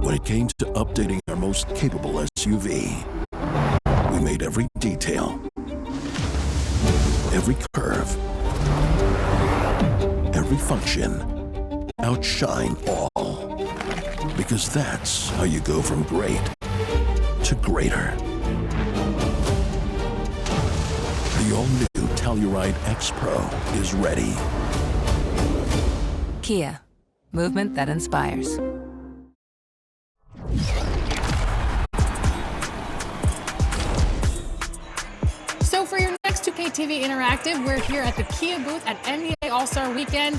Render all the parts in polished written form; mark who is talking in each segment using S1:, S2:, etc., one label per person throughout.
S1: When it came to updating our most capable SUV, we made every detail, every curve, every function outshine all. Because that's how you go from great to greater. The all-new Telluride X Pro is ready.
S2: Kia, movement that inspires.
S3: So for your next 2K TV Interactive, we're here at the Kia booth at NBA All-Star Weekend.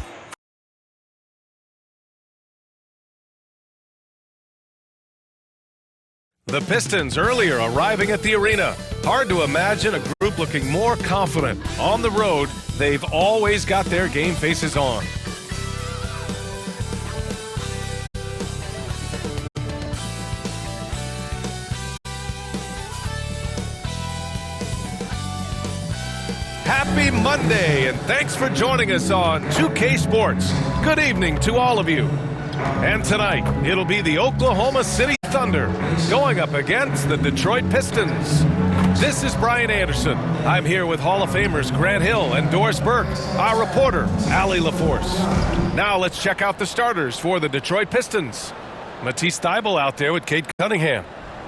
S4: The Pistons earlier arriving at the arena. Hard to imagine a group looking more confident. On the road, they've always got their game faces on. Happy Monday, and thanks for joining us on 2K Sports. Good evening to all of you. And tonight, it'll be the Oklahoma City Thunder going up against the Detroit Pistons. This is Brian Anderson. I'm here with Hall of Famers Grant Hill and Doris Burke, our reporter, Allie LaForce. Now let's check out the starters for the Detroit Pistons. Matisse Thybulle out there with Cade Cunningham.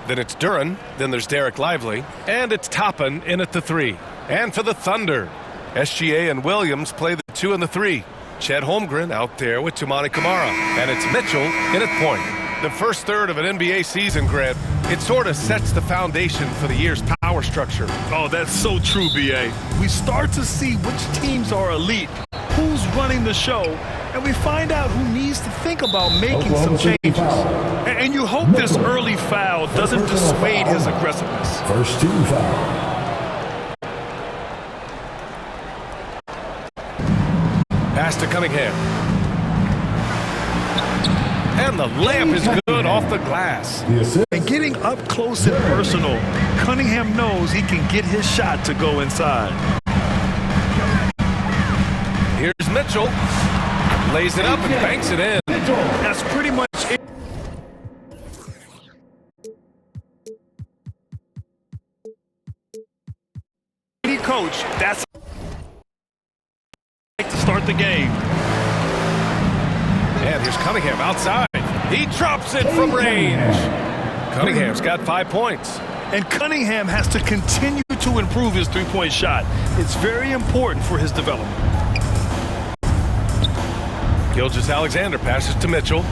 S4: Then it's Duren, then there's Derek Lively, and it's Toppin in at the 3. And for the Thunder, SGA and Williams play the 2 and the 3. Chet Holmgren out there with Toumani Camara. And it's Mitchell in at point. The first third of an NBA season, Grant, it sort of sets the foundation for the year's power structure.
S5: Oh, that's so true, B.A. We start to see which teams are elite, who's running the show, and we find out who needs to think about making some changes. And you hope this early foul doesn't dissuade his aggressiveness.
S6: First team foul.
S4: Pass to Cunningham. And the layup is good off the glass.
S5: And getting up close and personal, Cunningham knows he can get his shot to go inside.
S4: Here's Mitchell. Lays it up and banks it in.
S5: That's pretty much it. Coach, that's to start the game.
S4: And here's Cunningham outside. He drops it from range. Cunningham's got 5 points.
S5: And Cunningham has to continue to improve his three-point shot. It's very important for his development.
S4: Gilgeous-Alexander passes to Mitchell.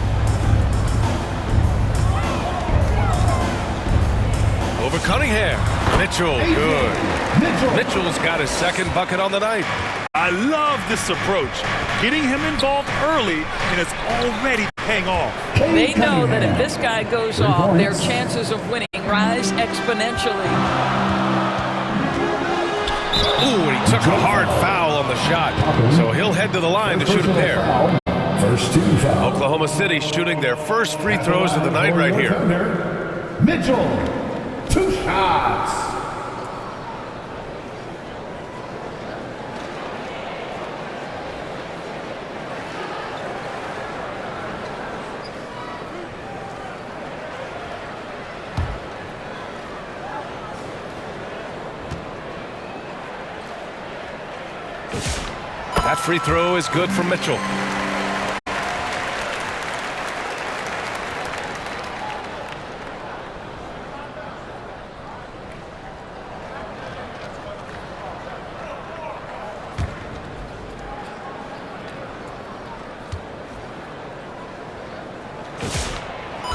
S4: Over Cunningham. Mitchell, good. Mitchell's got his second bucket on the night.
S5: I love this approach. Getting him involved early, and it's already paying off.
S7: They know that if this guy goes off, their chances of winning rise exponentially.
S4: Ooh, and he took a hard foul on the shot. So he'll head to the line to shoot a pair.
S6: First team foul.
S4: Oklahoma City shooting their first free throws of the night right here.
S6: Mitchell, 2 shots.
S4: That free throw is good for Mitchell.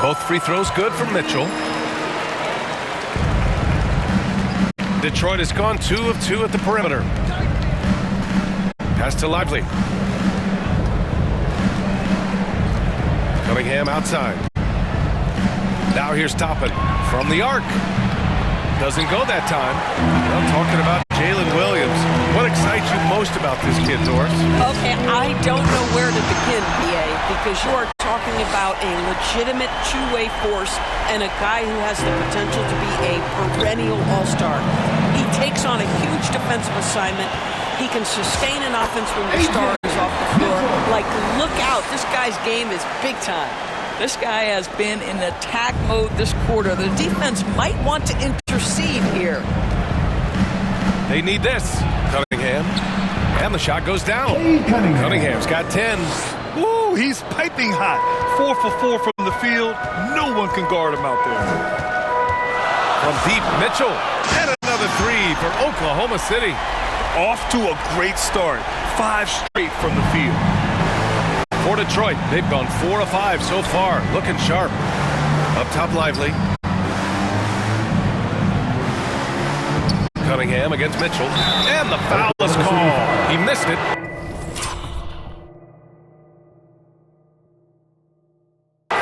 S4: Both free throws good for Mitchell. Detroit has gone 2 of 2 at the perimeter. Pass to Lively. Cunningham outside. Now here's Toppin from the arc. Doesn't go that time. Well, talking about Jalen Williams. What excites you most about this kid, Doris?
S7: Okay, I don't know where to begin, PA, because you are talking about a legitimate two-way force and a guy who has the potential to be a perennial all-star. He takes on a huge defensive assignment. He can sustain an offense when your star is off the floor. Like, look out. This guy's game is big time. This guy has been in attack mode this quarter. The defense might want to intercede here.
S4: They need this. Cunningham. And the shot goes down. Cunningham's got 10.
S5: Ooh, he's piping hot. 4 for 4 from the field. No one can guard him out there.
S4: From deep, Mitchell. And another 3 for Oklahoma City.
S5: Off to a great start. 5 straight from the field.
S4: For Detroit, they've gone 4 of 5 so far. Looking sharp. Up top, Lively. Cunningham against Mitchell. And the foul is called. He missed it.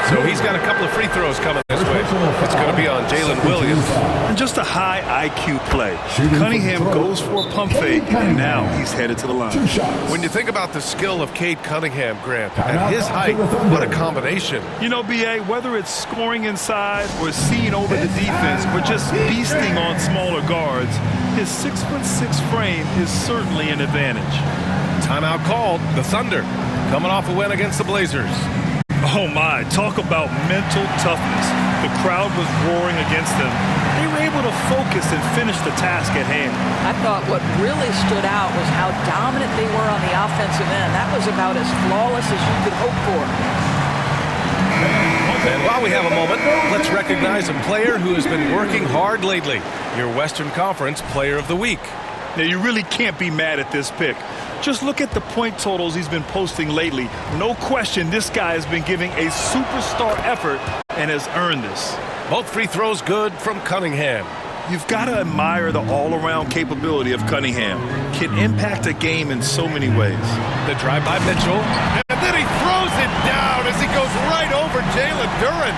S4: So he's got a couple of free throws coming this way. It's going to be on Jalen Williams.
S5: And just a high IQ play. Cunningham goes for a pump fake, and now he's headed to the line.
S4: When you think about the skill of Cade Cunningham, Grant, at his height, what a combination.
S5: You know, B.A., whether it's scoring inside or seeing over the defense or just feasting on smaller guards, his 6'6" frame is certainly an advantage.
S4: Timeout called. The Thunder coming off a win against the Blazers.
S5: Oh my, talk about mental toughness. The crowd was roaring against them. They were able to focus and finish the task at hand.
S7: I thought what really stood out was how dominant they were on the offensive end. That was about as flawless as you could hope for.
S4: And while we have a moment, let's recognize a player who has been working hard lately. Your Western Conference Player of the Week.
S5: Now, you really can't be mad at this pick. Just look at the point totals he's been posting lately. No question, this guy has been giving a superstar effort and has earned this.
S4: Both free throws good from Cunningham.
S5: You've got to admire the all-around capability of Cunningham. Can impact a game in so many ways.
S4: The drive by Mitchell. And then he throws it down as he goes right over Jalen Duren.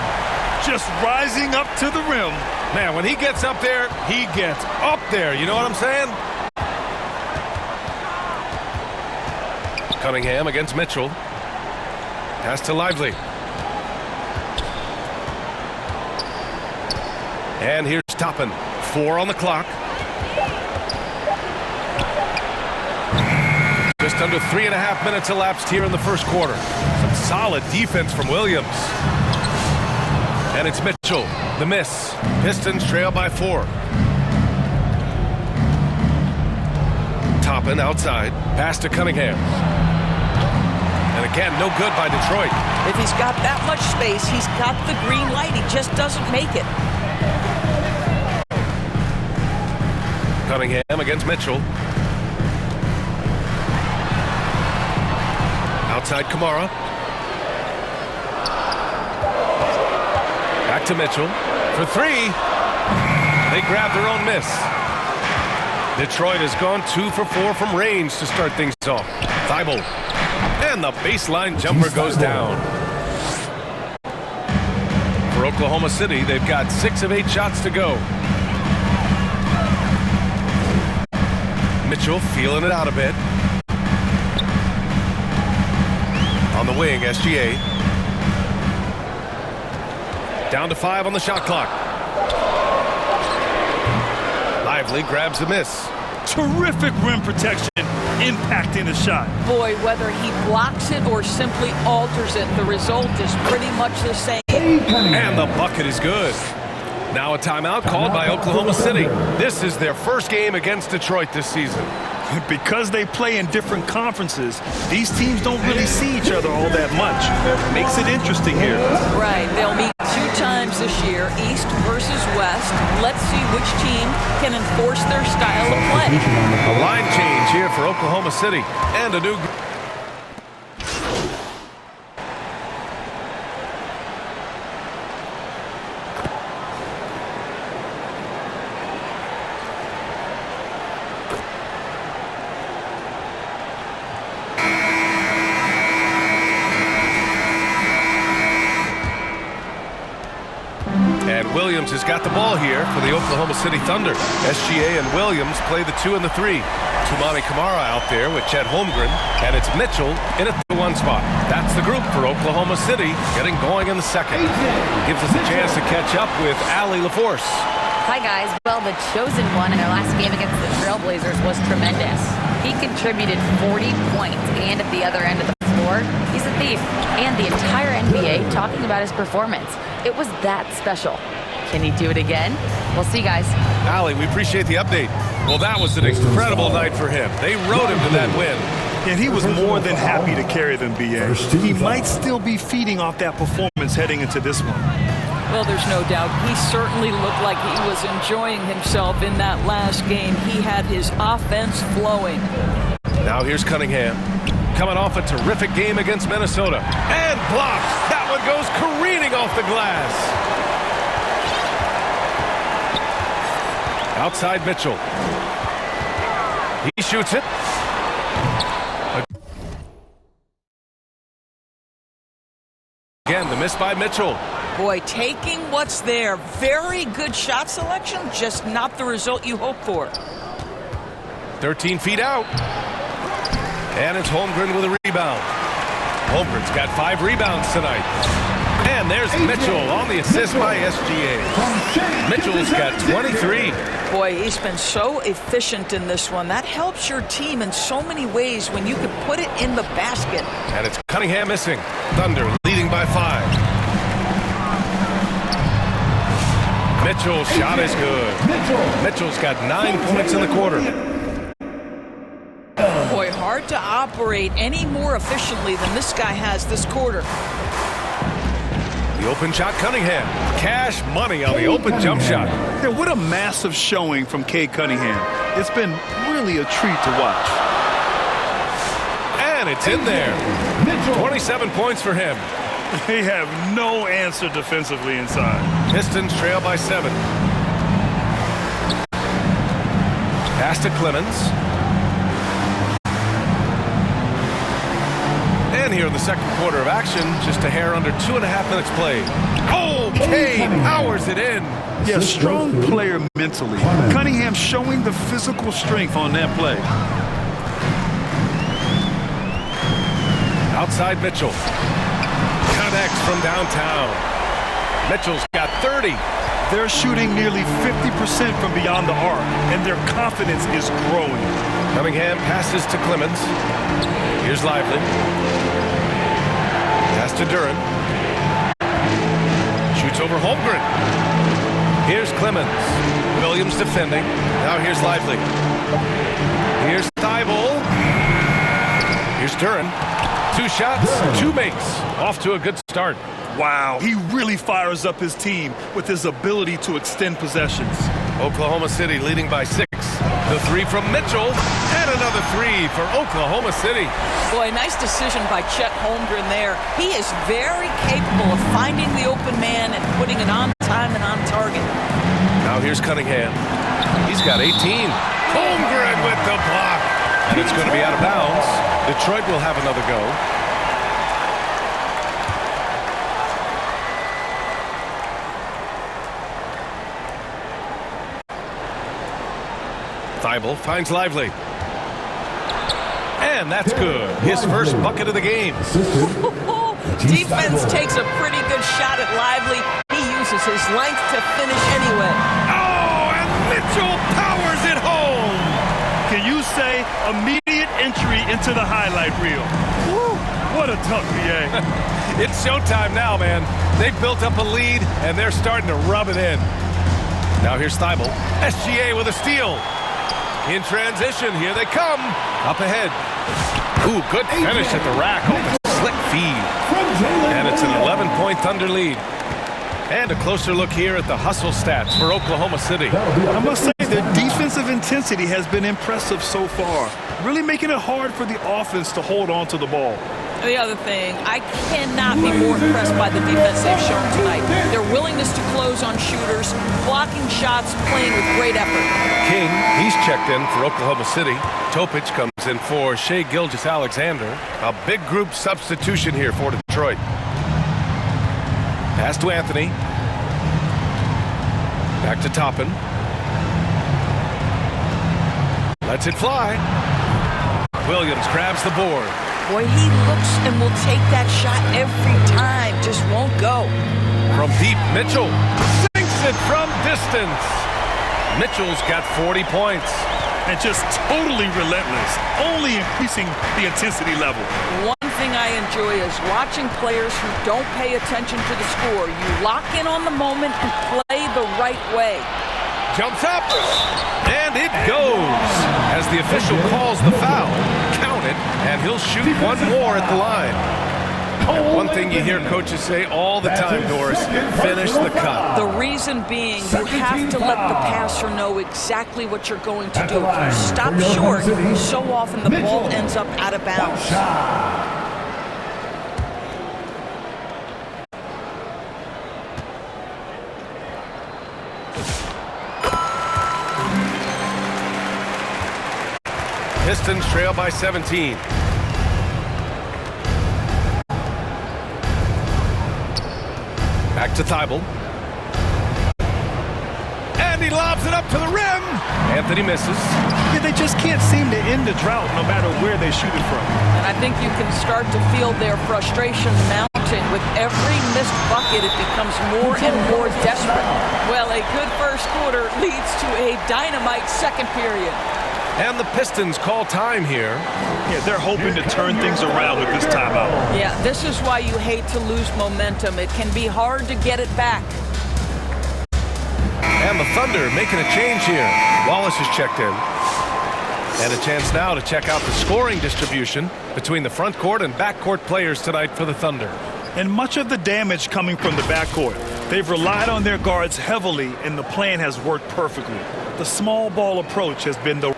S5: Just rising up to the rim.
S4: Man, when he gets up there, he gets up there. You know what I'm saying? Cunningham against Mitchell. Pass to Lively. And here's Toppin. 4 on the clock. Just under 3.5 minutes elapsed here in the first quarter. Some solid defense from Williams. And it's Mitchell. The miss. Pistons trail by 4. Toppin outside. Pass to Cunningham. And again, no good by Detroit.
S7: If he's got that much space, he's got the green light. He just doesn't make it.
S4: Cunningham against Mitchell. Outside Kamara. Back to Mitchell. For 3. They grab their own miss. Detroit has gone 2 for 4 from range to start things off. Thibault. And the baseline jumper goes down. For Oklahoma City, they've got 6 of 8 shots to go. Mitchell feeling it out a bit. On the wing, SGA. Down to 5 on the shot clock. Lively grabs the miss.
S5: Terrific rim protection, impacting the shot.
S7: Boy, whether he blocks it or simply alters it, the result is pretty much the same.
S4: And the bucket is good. Now a timeout called by Oklahoma City. This is their first game against Detroit this season.
S5: Because they play in different conferences, these teams don't really see each other all that much. Makes it interesting here.
S7: Right, they'll meet 2 times this year, East versus West. Let's see which team can enforce their style of play.
S4: A line change here for Oklahoma City and a new... And Williams has got the ball here for the Oklahoma City Thunder. SGA and Williams play the 2 and the 3. Toumani Camara out there with Chet Holmgren, and it's Mitchell in at the 1 spot. That's the group for Oklahoma City getting going in the second. Gives us a chance to catch up with Allie LaForce.
S8: Hi, guys. Well, the chosen one in their last game against the Trailblazers was tremendous. He contributed 40 points, and at the other end of the floor, score, he's a thief. And the entire NBA talking about his performance. It was that special. Can he do it again? We'll see, guys.
S4: Allie, we appreciate the update. Well, that was an incredible night for him. They rode him to that win.
S5: And he was more than happy to carry them, B.A. He might still be feeding off that performance heading into this one.
S7: Well, there's no doubt. He certainly looked like he was enjoying himself in that last game. He had his offense flowing.
S4: Now here's Cunningham, coming off a terrific game against Minnesota. And blocked. That one goes careening off the glass. Outside Mitchell. He shoots it. Again, the miss by Mitchell.
S7: Boy, taking what's there. Very good shot selection, just not the result you hope for.
S4: 13 feet out. And it's Holmgren with a rebound. Holmgren's got 5 rebounds tonight. And there's Mitchell on the assist by SGA. Mitchell's got 23.
S7: Boy, he's been so efficient in this one. That helps your team in so many ways when you can put it in the basket.
S4: And it's Cunningham missing. Thunder leading by 5. Mitchell's shot is good. Mitchell's got 9 points in the quarter.
S7: Boy, hard to operate any more efficiently than this guy has this quarter.
S4: The open shot, Cunningham. Cash money on the open jump shot.
S5: Yeah, what a massive showing from Cade Cunningham. It's been really a treat to watch.
S4: And it's in there. 27 points for him.
S5: They have no answer defensively inside.
S4: Pistons trail by 7. Pass to Clemens. And here in the second quarter of action, just a hair under 2.5 minutes played. Oh, Cade powers it in.
S5: Yeah, strong player mentally. Cunningham showing the physical strength on that play.
S4: Outside Mitchell. Connects from downtown. Mitchell's got 30.
S5: They're shooting nearly 50% from beyond the arc, and their confidence is growing.
S4: Cunningham passes to Clemens. Here's Lively. Pass to Duran. Shoots over Holmgren. Here's Clemens. Williams defending. Now here's Lively. Here's Thibault. Here's Duran. 2 shots, 2 makes. Off to a good start.
S5: Wow, he really fires up his team with his ability to extend possessions.
S4: Oklahoma City leading by 6. The 3 from Mitchell, and another 3 for Oklahoma City.
S7: Boy, nice decision by Chet Holmgren there. He is very capable of finding the open man and putting it on time and on target.
S4: Now here's Cunningham. He's got 18. Holmgren with the block. And it's going to be out of bounds. Detroit will have another go. Thibault finds Lively. And that's good. His first bucket of the game.
S7: Defense takes a pretty good shot at Lively. He uses his length to finish anyway.
S4: Oh, and Mitchell powers it home.
S5: Can you say immediate entry into the highlight reel? Woo, what a tough BA.
S4: It's showtime now, man. They've built up a lead, and they're starting to rub it in. Now here's Thibault. SGA with a steal. In transition, here they come. Up ahead. Ooh, good finish at the rack. Oh, the slick feed. And it's an 11-point Thunder lead. And a closer look here at the hustle stats for Oklahoma City.
S5: I must say their defensive intensity has been impressive so far. Really making it hard for the offense to hold on to the ball.
S7: The other thing, I cannot be more impressed by the defense they've shown tonight. Their willingness to close on shooters, blocking shots, playing with great effort.
S4: King, he's checked in for Oklahoma City. Topic comes in for Shai Gilgeous-Alexander. A big group substitution here for Detroit. Pass to Anthony. Back to Toppin. Lets it fly. Williams grabs the board.
S7: Boy, he looks and will take that shot every time. Just won't go.
S4: From deep, Mitchell sinks it from distance. Mitchell's got 40 points.
S5: And just totally relentless, only increasing the intensity level.
S7: One thing thing I enjoy is watching players who don't pay attention to the score. You lock in on the moment and play the right way.
S4: Jumps up, and it goes. As the official calls the foul, count it, and he'll shoot one more at the line. And one thing you hear coaches say all the time, Doris, finish the cut.
S7: The reason being you have to let the passer know exactly what you're going to do. If you stop short, so often the ball ends up out of bounds.
S4: Pistons trail by 17. Back to Thibault. And he lobs it up to the rim. Anthony misses.
S5: Yeah, they just can't seem to end the drought no matter where they shoot it from.
S7: And I think you can start to feel their frustration mounting. With every missed bucket, it becomes more and more desperate. Well, a good first quarter leads to a dynamite second period.
S4: And the Pistons call time here.
S5: Yeah, they're hoping to turn things around with this timeout.
S7: Yeah, this is why you hate to lose momentum. It can be hard to get it back.
S4: And the Thunder making a change here. Wallace is checked in. And a chance now to check out the scoring distribution between the front court and back court players tonight for the Thunder.
S5: And much of the damage coming from the backcourt. They've relied on their guards heavily, and the plan has worked perfectly. The small ball approach has been the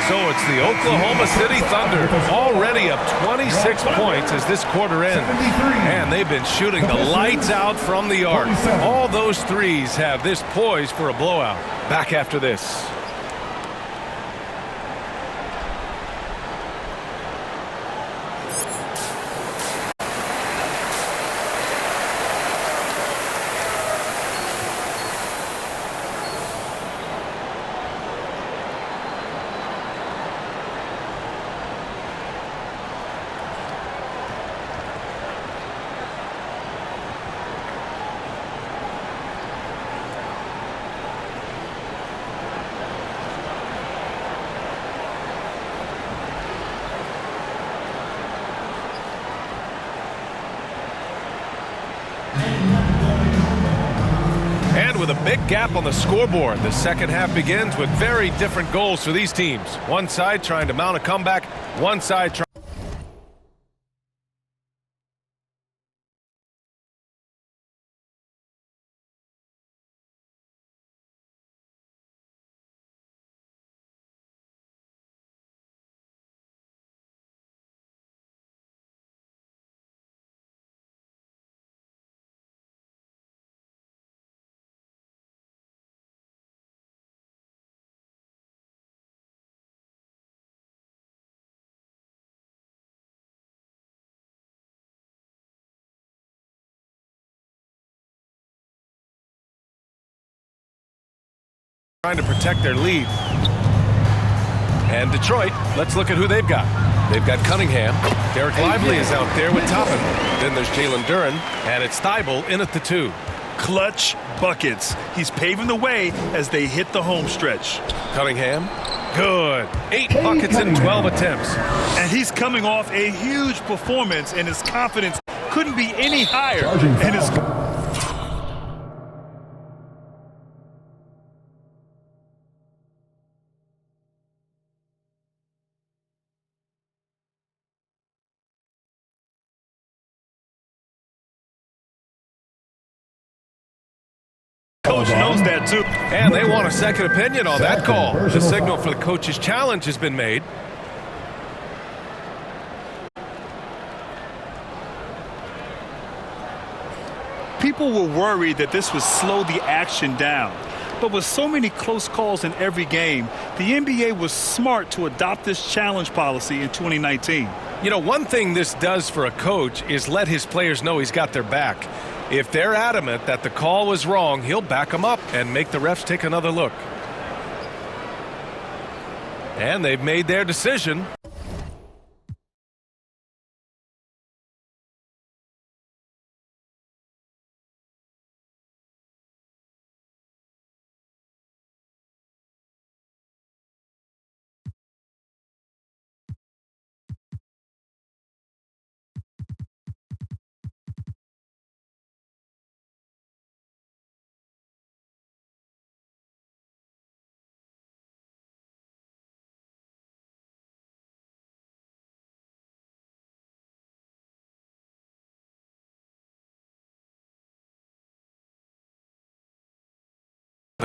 S4: So it's the Oklahoma City Thunder already up 26 points as this quarter ends. And they've been shooting the lights out from the arc. All those threes have this poised for a blowout. Back after this. And with a big gap on the scoreboard, the second half begins with very different goals for these teams. One side trying to mount a comeback, one side trying. Trying to protect their lead. And Detroit, let's look at who they've got. They've got Cunningham. Derek Lively is out there with Toppin. Then there's Jalen Duren, and it's Thibault in at the 2.
S5: clutch buckets. He's paving the way as they hit the home stretch.
S4: Cunningham, good. 8 buckets in 12 attempts.
S5: And he's coming off a huge performance, and his confidence couldn't be any higher. And his coach knows that too.
S4: And they want a second opinion on that call. The signal for the coach's challenge has been made.
S5: People were worried that this would slow the action down. But with so many close calls in every game, the NBA was smart to adopt this challenge policy in 2019.
S4: You know, one thing this does for a coach is let his players know he's got their back. If they're adamant that the call was wrong, he'll back them up and make the refs take another look. And they've made their decision.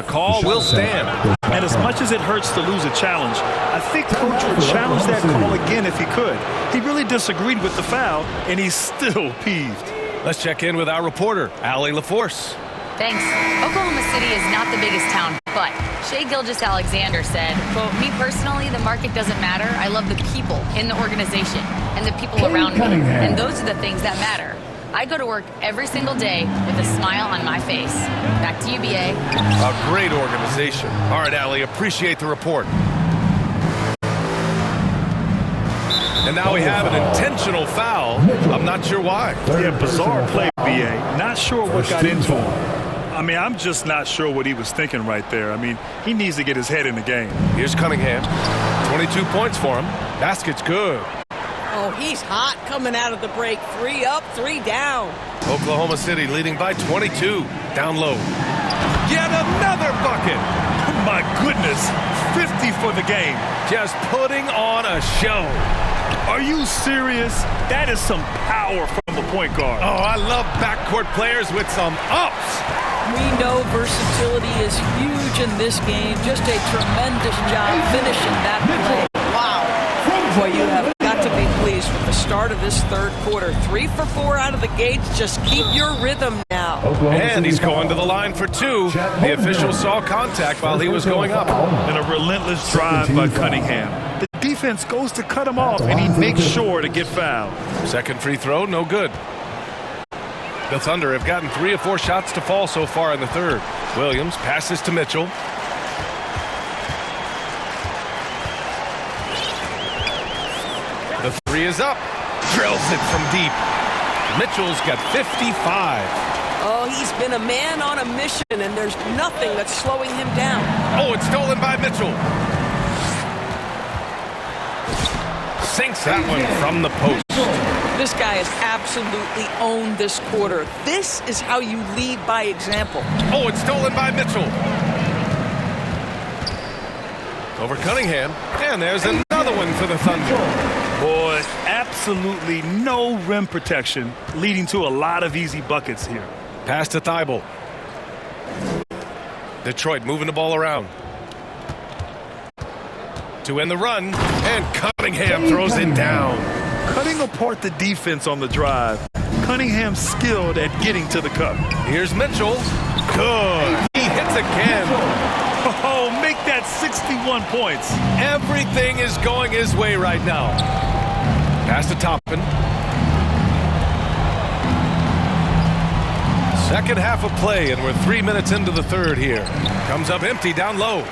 S4: The call will stand.
S5: And as much as it hurts to lose a challenge, I think Coach would challenge that call again if he could. He really disagreed with the foul, and he's still peeved.
S4: Let's check in with our reporter, Allie LaForce.
S8: Thanks. Oklahoma City is not the biggest town, but Shai Gilgeous-Alexander said, quote, "Me personally, the market doesn't matter. I love the people in the organization and the people around me. And those are the things that matter. I go to work every single day with a smile on my face." Back to you, BA.
S4: A great organization. All right, Allie, appreciate the report. And now we have an intentional foul. I'm not sure why.
S5: Yeah, bizarre play, BA. Not sure what got into him. I mean, I'm just not sure what he was thinking right there. I mean, he needs to get his head in the game.
S4: Here's Cunningham. 22 points for him. Basket's good.
S7: Oh, he's hot coming out of the break. 3 up, 3 down.
S4: Oklahoma City leading by 22. Down low. Yet another bucket.
S5: My goodness, 50 for the game.
S4: Just putting on a show.
S5: Are you serious? That is some power from a point guard.
S4: Oh, I love backcourt players with some ups.
S7: We know versatility is huge in this game. Just a tremendous job finishing that play. Wow. Boy, you have got to be pleased with the start of this third quarter. 3 for 4 out of the gates. Just keep your rhythm now.
S4: And he's going to the line for 2. The official saw contact while he was going up.
S5: And a relentless drive by Cunningham. The defense goes to cut him off, and he makes sure to get fouled.
S4: Second free throw, no good. The Thunder have gotten 3 of 4 shots to fall so far in the third. Williams passes to Mitchell. The 3 is up. Drills it from deep. Mitchell's got 55.
S7: Oh, he's been a man on a mission, and there's nothing that's slowing him down.
S4: Oh, it's stolen by Mitchell. Sinks that one from the post.
S7: This guy has absolutely owned this quarter. This is how you lead by example.
S4: Oh, it's stolen by Mitchell. Over Cunningham. And there's another one for the Thunder.
S5: Boy, absolutely no rim protection, leading to a lot of easy buckets here.
S4: Pass to Thibault. Detroit moving the ball around. To end the run. And Cunningham throws it down.
S5: Cutting apart the defense on the drive. Cunningham skilled at getting to the cup.
S4: Here's Mitchell. Good. He hits again.
S5: Oh, make that 61 points.
S4: Everything is going his way right now. Pass to Toppin. Second half of play, and we're 3 minutes into the third here. Comes up empty down low.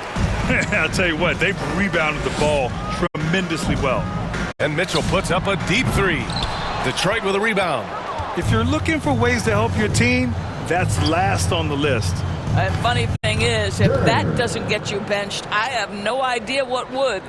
S5: I'll tell you what, they've rebounded the ball tremendously well.
S4: And Mitchell puts up a deep 3. Detroit with a rebound.
S5: If you're looking for ways to help your team, that's last on the list.
S7: The funny thing is, if that doesn't get you benched, I have no idea what would.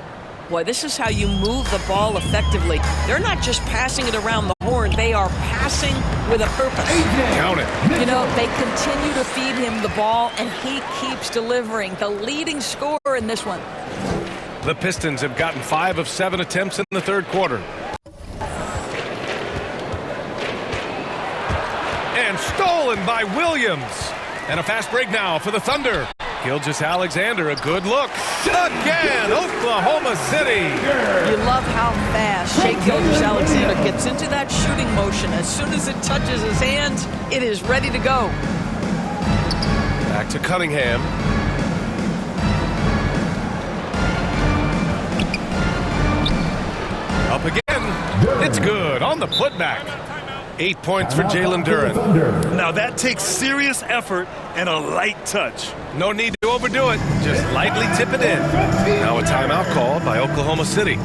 S7: Boy, this is how you move the ball effectively. They're not just passing it around the horn. They are passing with a purpose.
S4: Count it.
S7: You know, they continue to feed him the ball, and he keeps delivering. The leading scorer in this one.
S4: The Pistons have gotten 5 of 7 attempts in the third quarter. And stolen by Williams. And a fast break now for the Thunder. Gilgeous-Alexander, a good look. Again, Oklahoma City.
S7: You love how fast Shai Gilgeous-Alexander gets into that shooting motion. As soon as it touches his hands, it is ready to go.
S4: Back to Cunningham. Up again. It's good on the putback. 8 points for Jalen Duren.
S5: Now that takes serious effort and a light touch.
S4: No need to overdo it. Just lightly tip it in. Now a timeout called by Oklahoma City.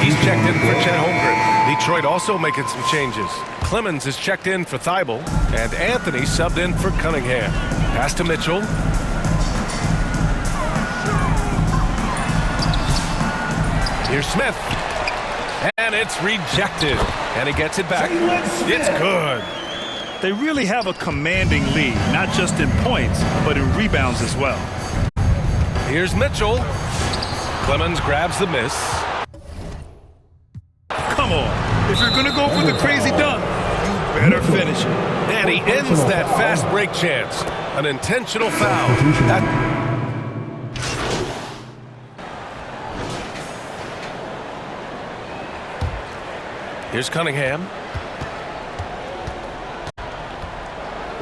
S4: He's checked in for Chet Holmgren. Detroit also making some changes. Clemens is checked in for Thibault, and Anthony subbed in for Cunningham. Pass to Mitchell. Here's Smith. And it's rejected. And he gets it back. It's good.
S5: They really have a commanding lead, not just in points, but in rebounds as well.
S4: Here's Mitchell. Clemens grabs the miss.
S5: Come on. If you're going to go for the crazy dunk, you better finish it.
S4: And he ends that fast break chance. An intentional foul. Here's Cunningham.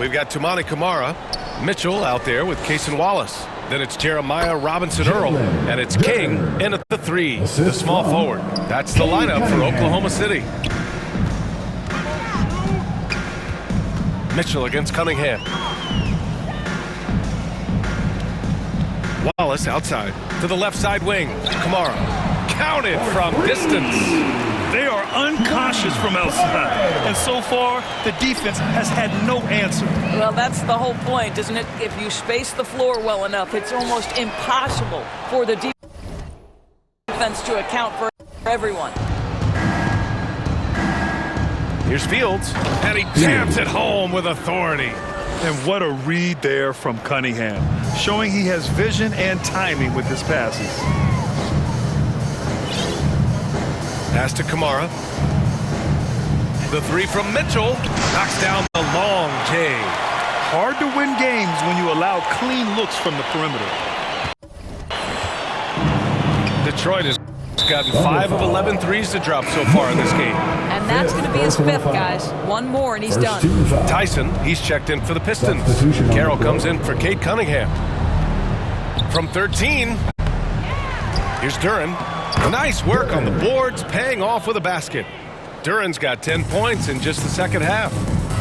S4: We've got Tumani Kamara. Mitchell out there with Cason Wallace. Then it's Jeremiah Robinson-Earl. And it's King in at the 3, the small forward. That's the lineup for Oklahoma City. Mitchell against Cunningham. Wallace outside to the left side wing. Kamara counted from distance.
S5: They are unconscious from outside, and so far the defense has had no answer.
S7: Well, that's the whole point, isn't it? If you space the floor well enough, it's almost impossible for the defense to account for everyone.
S4: Here's Fields, and he jams it home with authority.
S5: And what a read there from Cunningham, showing he has vision and timing with his passes.
S4: Pass to Kamara. The 3 from Mitchell knocks down the long J.
S5: Hard to win games when you allow clean looks from the perimeter. Detroit has gotten 5 of 11 threes to drop so far in this game.
S7: And that's going to be his 5th, guys. One more and he's done.
S4: Tyson, he's checked in for the Pistons. Carroll comes in for Cade Cunningham. From 13, here's Duren. Nice work on the boards, paying off with a basket. Duren's got 10 points in just the second half.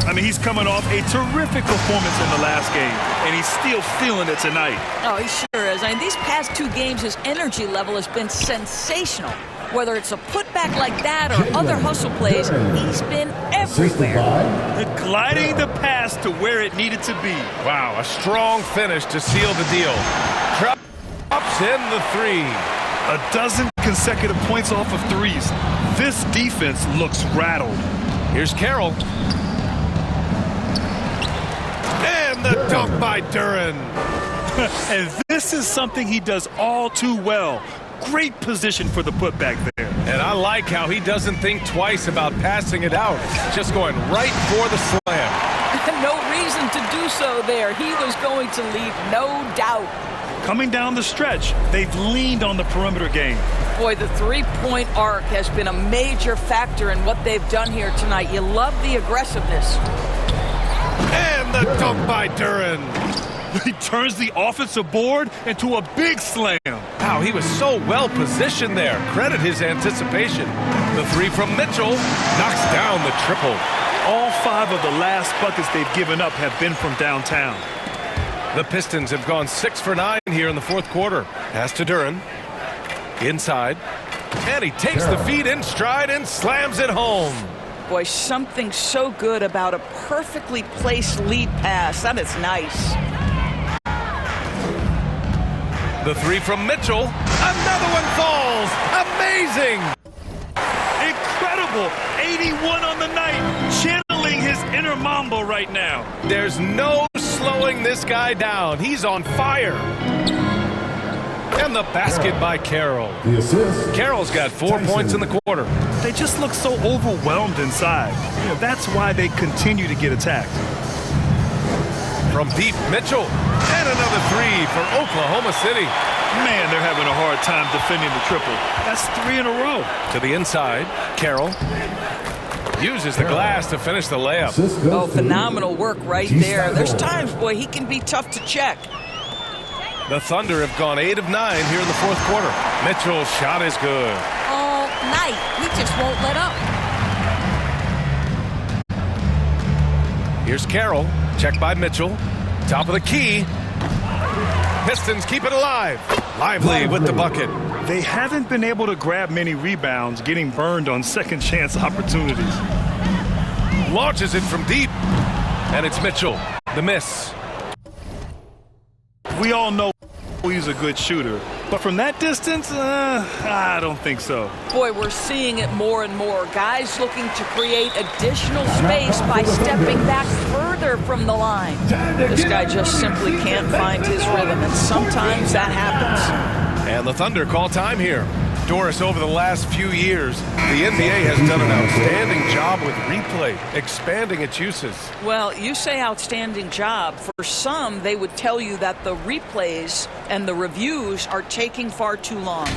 S5: I mean, he's coming off a terrific performance in the last game, and he's still feeling it tonight.
S7: Oh, he sure is. I mean, these past 2 games, his energy level has been sensational. Whether it's a putback like that or other hustle plays, he's been everywhere.
S5: Gliding the pass to where it needed to be.
S4: Wow, a strong finish to seal the deal. Drops in the 3.
S5: A dozen consecutive points off of threes. This defense looks rattled.
S4: Here's Carroll. And the dunk by Duren.
S5: And this is something he does all too well. Great position for the putback there.
S4: And I like how he doesn't think twice about passing it out. Just going right for the slam.
S7: No reason to do so there. He was going to leave, no doubt.
S5: Coming down the stretch, they've leaned on the perimeter game.
S7: Boy, the 3-point arc has been a major factor in what they've done here tonight. You love the aggressiveness.
S4: And the dunk by Duren.
S5: He turns the offensive board into a big slam.
S4: Wow, he was so well positioned there. Credit his anticipation. The 3 from Mitchell knocks down the triple.
S5: All 5 of the last buckets they've given up have been from downtown.
S4: The Pistons have gone 6 for 9 here in the 4th quarter. Pass to Duren. Inside. And he takes the feed in stride and slams it home.
S7: Boy, something so good about a perfectly placed lead pass. That is nice.
S4: The 3 from Mitchell. Another one falls. Amazing.
S5: Incredible. 81 on the night. Channeling his inner Mamba right now.
S4: There's no slowing this guy down. He's on fire. And the basket by Carroll.
S6: The assist.
S4: Carroll's got 4 points in the quarter.
S5: They just look so overwhelmed inside. You know, that's why they continue to get attacked.
S4: From deep, Mitchell. And another 3 for Oklahoma City.
S5: Man, they're having a hard time defending the triple. That's 3 in a row.
S4: To the inside, Carroll uses the glass to finish the layup.
S7: Oh, phenomenal work right there. There's times, boy, he can be tough to check.
S4: The Thunder have gone 8 of 9 here in the 4th quarter. Mitchell's shot is good.
S7: All night. He just won't let up.
S4: Here's Carroll. Check by Mitchell. Top of the key. Pistons keep it alive. Lively with the bucket.
S5: They haven't been able to grab many rebounds, getting burned on second chance opportunities.
S4: Launches it from deep. And it's Mitchell. The miss.
S5: We all know he's a good shooter, But from that distance, I don't think so.
S7: Boy, we're seeing it more and more. Guys looking to create additional space by stepping back further from the line. This guy just simply can't find his rhythm, and sometimes that happens.
S4: And the Thunder call time here. Doris, over the last few years, the NBA has done an outstanding job with replay, expanding its uses.
S7: Well, you say outstanding job. For some, they would tell you that the replays and the reviews are taking far too long.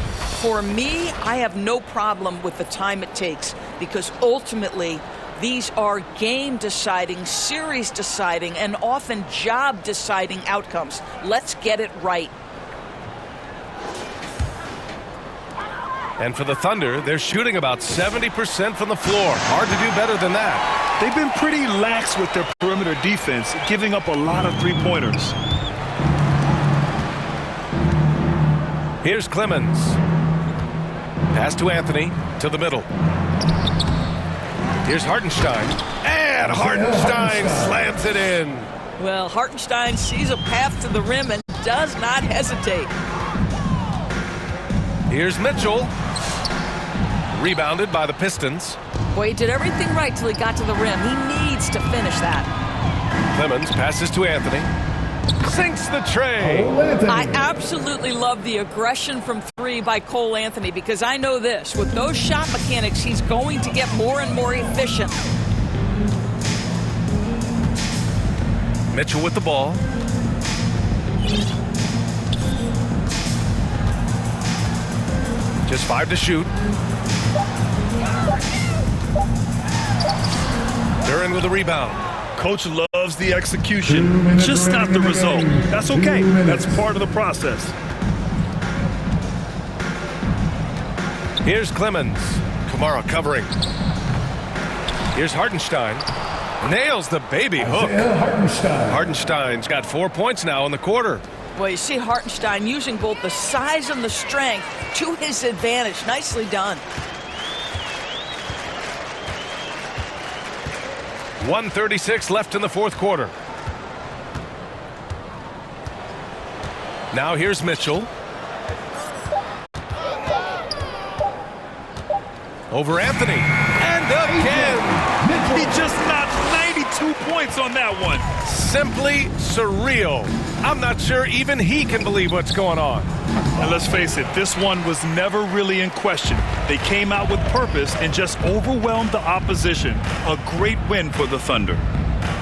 S7: For me, I have no problem with the time it takes, because ultimately, these are game-deciding, series-deciding, and often job-deciding outcomes. Let's get it right.
S4: And for the Thunder, they're shooting about 70% from the floor. Hard to do better than that.
S5: They've been pretty lax with their perimeter defense, giving up a lot of three-pointers.
S4: Here's Clemens. Pass to Anthony, to the middle. Here's Hartenstein. And Hartenstein slams it in.
S7: Well, Hartenstein sees a path to the rim and does not hesitate.
S4: Here's Mitchell. Rebounded by the Pistons.
S7: Boy, he did everything right till he got to the rim. He needs to finish that.
S4: Clemens passes to Anthony. Sinks the tray.
S7: I absolutely love the aggression from three by Cole Anthony, because I know this. With those shot mechanics, he's going to get more and more efficient.
S4: Mitchell with the ball. Just 5 to shoot. Duren with the rebound.
S5: Coach loves the execution, just not the result. That's okay. That's part of the process.
S4: Here's Clemens. Kamara covering. Here's Hartenstein. Nails the baby hook. Hartenstein's got 4 points now in the quarter.
S7: Well, you see Hartenstein using both the size and the strength to his advantage. Nicely done.
S4: 1:36 left in the fourth quarter. Now here's Mitchell. Over Anthony. And again.
S5: He just notched 92 points on that one.
S4: Simply surreal. I'm not sure even he can believe what's going on.
S5: And let's face it, this one was never really in question. They came out with purpose and just overwhelmed the opposition. A great win for the Thunder.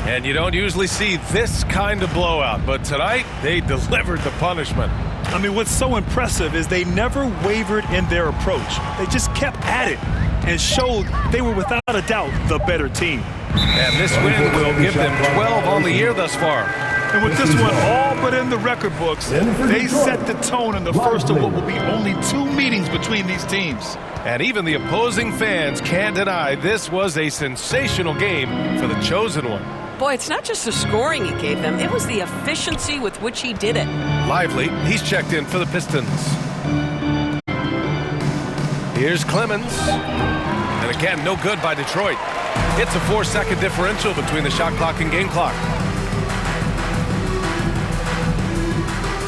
S4: And you don't usually see this kind of blowout, but tonight they delivered the punishment.
S5: I mean, what's so impressive is they never wavered in their approach. They just kept at it and showed they were without a doubt the better team.
S4: And this win will give them 12 on the year thus far.
S5: And with this one all but in the record books, they set the tone in the first of what will be only 2 meetings between these teams.
S4: And even the opposing fans can't deny this was a sensational game for the chosen one.
S7: Boy, it's not just the scoring he gave them. It was the efficiency with which he did it.
S4: Lively, he's checked in for the Pistons. Here's Clemens. And again, no good by Detroit. It's a 4-second differential between the shot clock and game clock.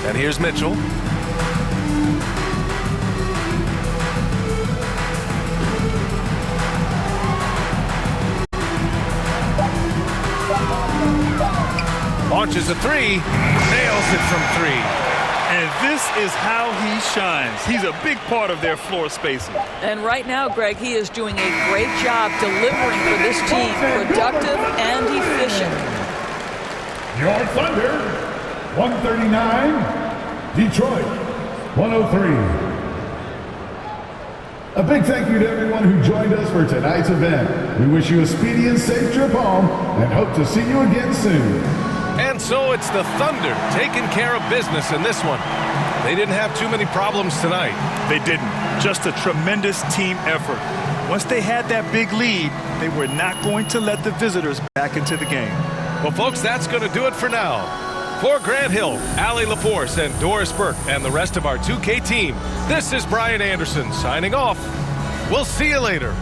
S4: And here's Mitchell. Launches a 3, nails it from 3.
S5: And this is how he shines. He's a big part of their floor spacing.
S7: And right now, Greg, he is doing a great job delivering for this team, productive and efficient.
S6: Your Thunder, 139. Detroit, 103. A big thank you to everyone who joined us for tonight's event. We wish you a speedy and safe trip home and hope to see you again soon.
S4: And so it's the Thunder taking care of business in this one. They didn't have too many problems tonight.
S5: They didn't. Just a tremendous team effort. Once they had that big lead, they were not going to let the visitors back into the game.
S4: Well, folks, that's going to do it for now. For Grant Hill, Allie LaForce, and Doris Burke, and the rest of our 2K team, this is Brian Anderson signing off. We'll see you later.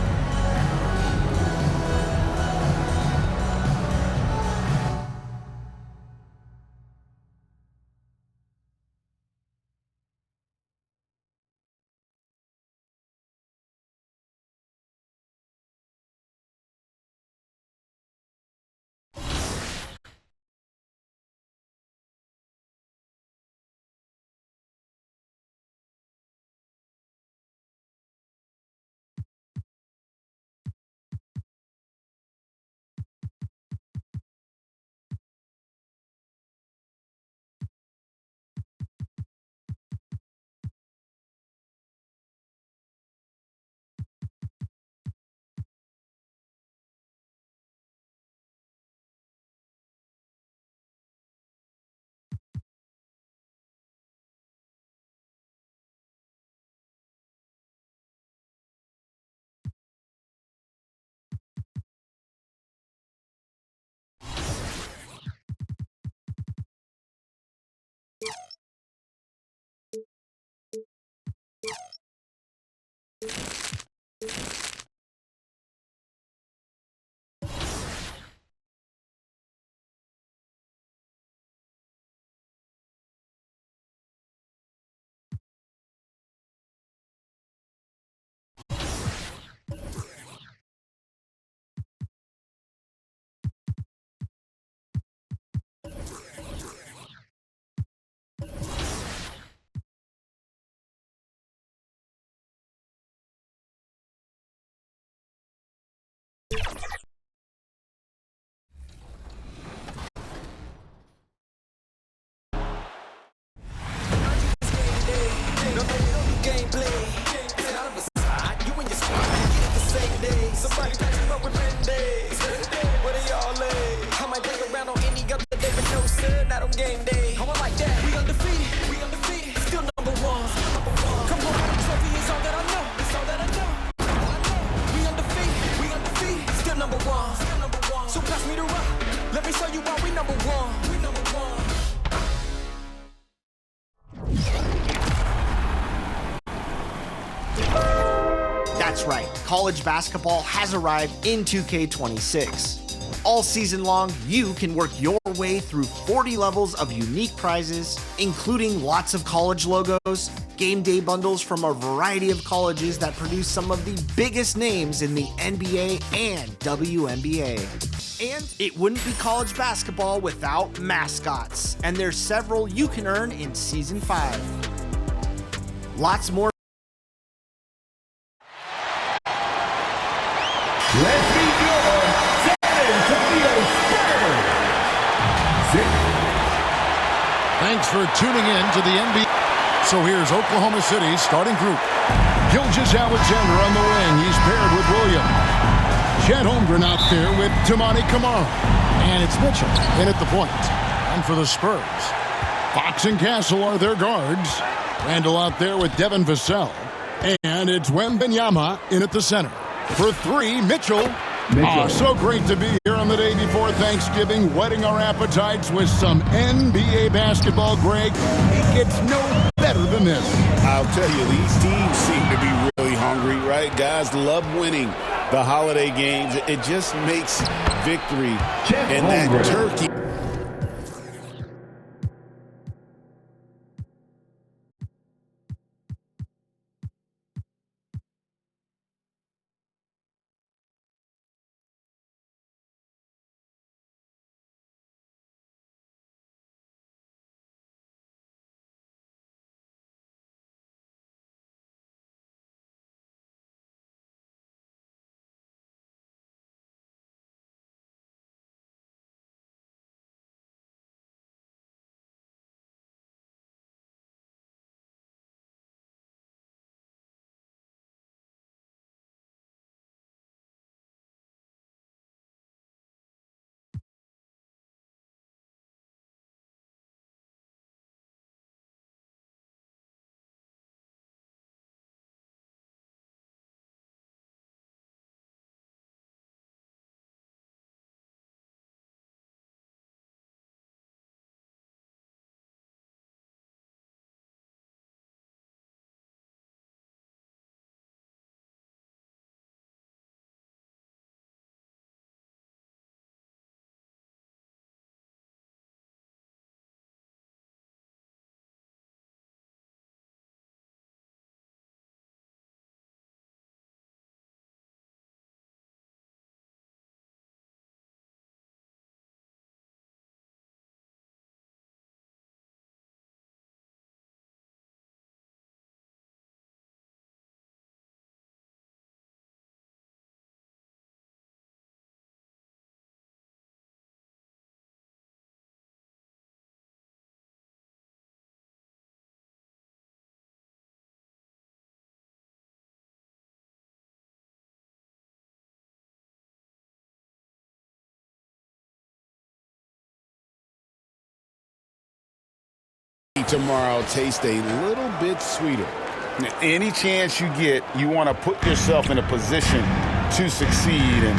S9: got on game day. How I like that. We undefeated, still number one. Come on, the trophy is all that I know. It's all that I know. We undefeated, still number one. So pass me the rock. Let me show you why we number one.
S10: That's right, college basketball has arrived in 2K26. All season long, you can work your way through 40 levels of unique prizes, including lots of college logos, game day bundles from a variety of colleges that produce some of the biggest names in the NBA and WNBA. And it wouldn't be college basketball without mascots, and there's several you can earn in Season 5. Lots more.
S6: Let's meet your San Antonio Spurs.
S11: Thanks for tuning in to the NBA. So here's Oklahoma City's starting group. Gilgeous-Alexander on the wing. He's paired with Williams. Chet Holmgren out there with Toumani Camara. And it's Mitchell in at the point. And for the Spurs, Fox and Castle are their guards. Randall out there with Devin Vassell. And it's Wembanyama in at the center. For three, Mitchell. So great to be here on the day before Thanksgiving, whetting our appetites with some NBA basketball, Greg. It gets no better than this.
S12: I'll tell you, these teams seem to be really hungry, right? Guys love winning the holiday games. It just makes victory and that turkey. Tomorrow taste a little bit sweeter. Any chance you get, you want to put yourself in a position to succeed, and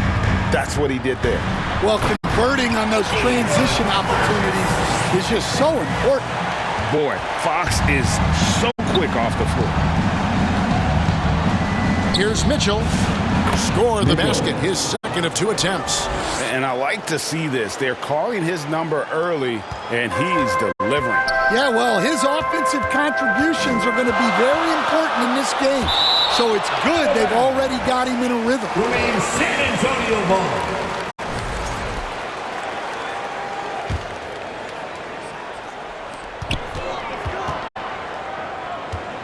S12: that's what he did there.
S11: Well, converting on those transition opportunities is just so important.
S12: Boy, Fox is so quick off the floor.
S11: Here's Mitchell. Score the basket, his second of 2 attempts.
S12: And I like to see this. They're calling his number early, and he's delivering.
S11: Yeah, well, his offensive contributions are going to be very important in this game. So it's good they've already got him in a rhythm.
S6: Remains San Antonio ball.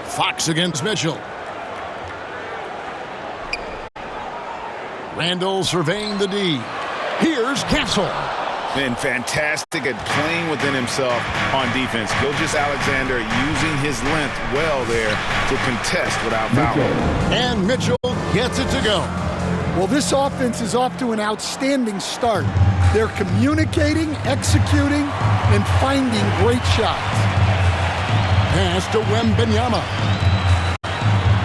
S11: Fox against Mitchell. Randall surveying the D. Here's Castle.
S12: Been fantastic at playing within himself on defense. Gilgeous-Alexander using his length well there to contest without foul.
S11: And Mitchell gets it to go.
S13: Well, this offense is off to an outstanding start. They're communicating, executing,
S11: and finding great shots. Pass to Wembanyama.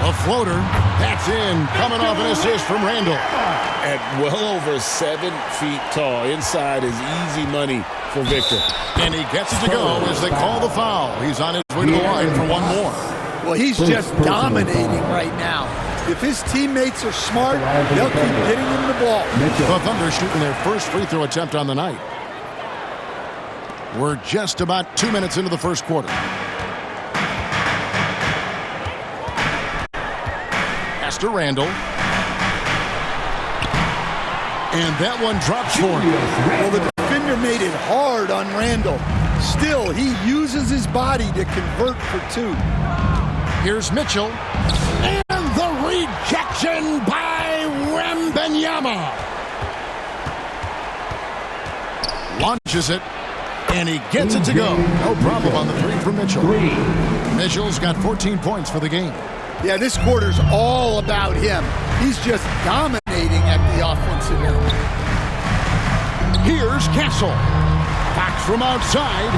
S11: A floater. That's in. Coming off an assist from Randall.
S12: At well over 7 feet tall. Inside is easy money for Victor.
S11: And he gets it to go as they call the foul. He's on his way to the line for one more.
S13: Well, he's just dominating right now. If his teammates are smart, they'll keep getting him the ball.
S11: The Thunder shooting their first free throw attempt on the night. We're just about 2 minutes into the first quarter. Pass to Randall. And that one drops for him.
S13: Well, the defender made it hard on Randall. Still, he uses his body to convert for two.
S11: Here's Mitchell. And the rejection by Wembanyama. Launches it. And he gets it to go. No problem on the three from Mitchell. Mitchell's got 14 points for the game.
S13: Yeah, this quarter's all about him. He's just dominating at the offensive end.
S11: Here's Castle. Fox from outside.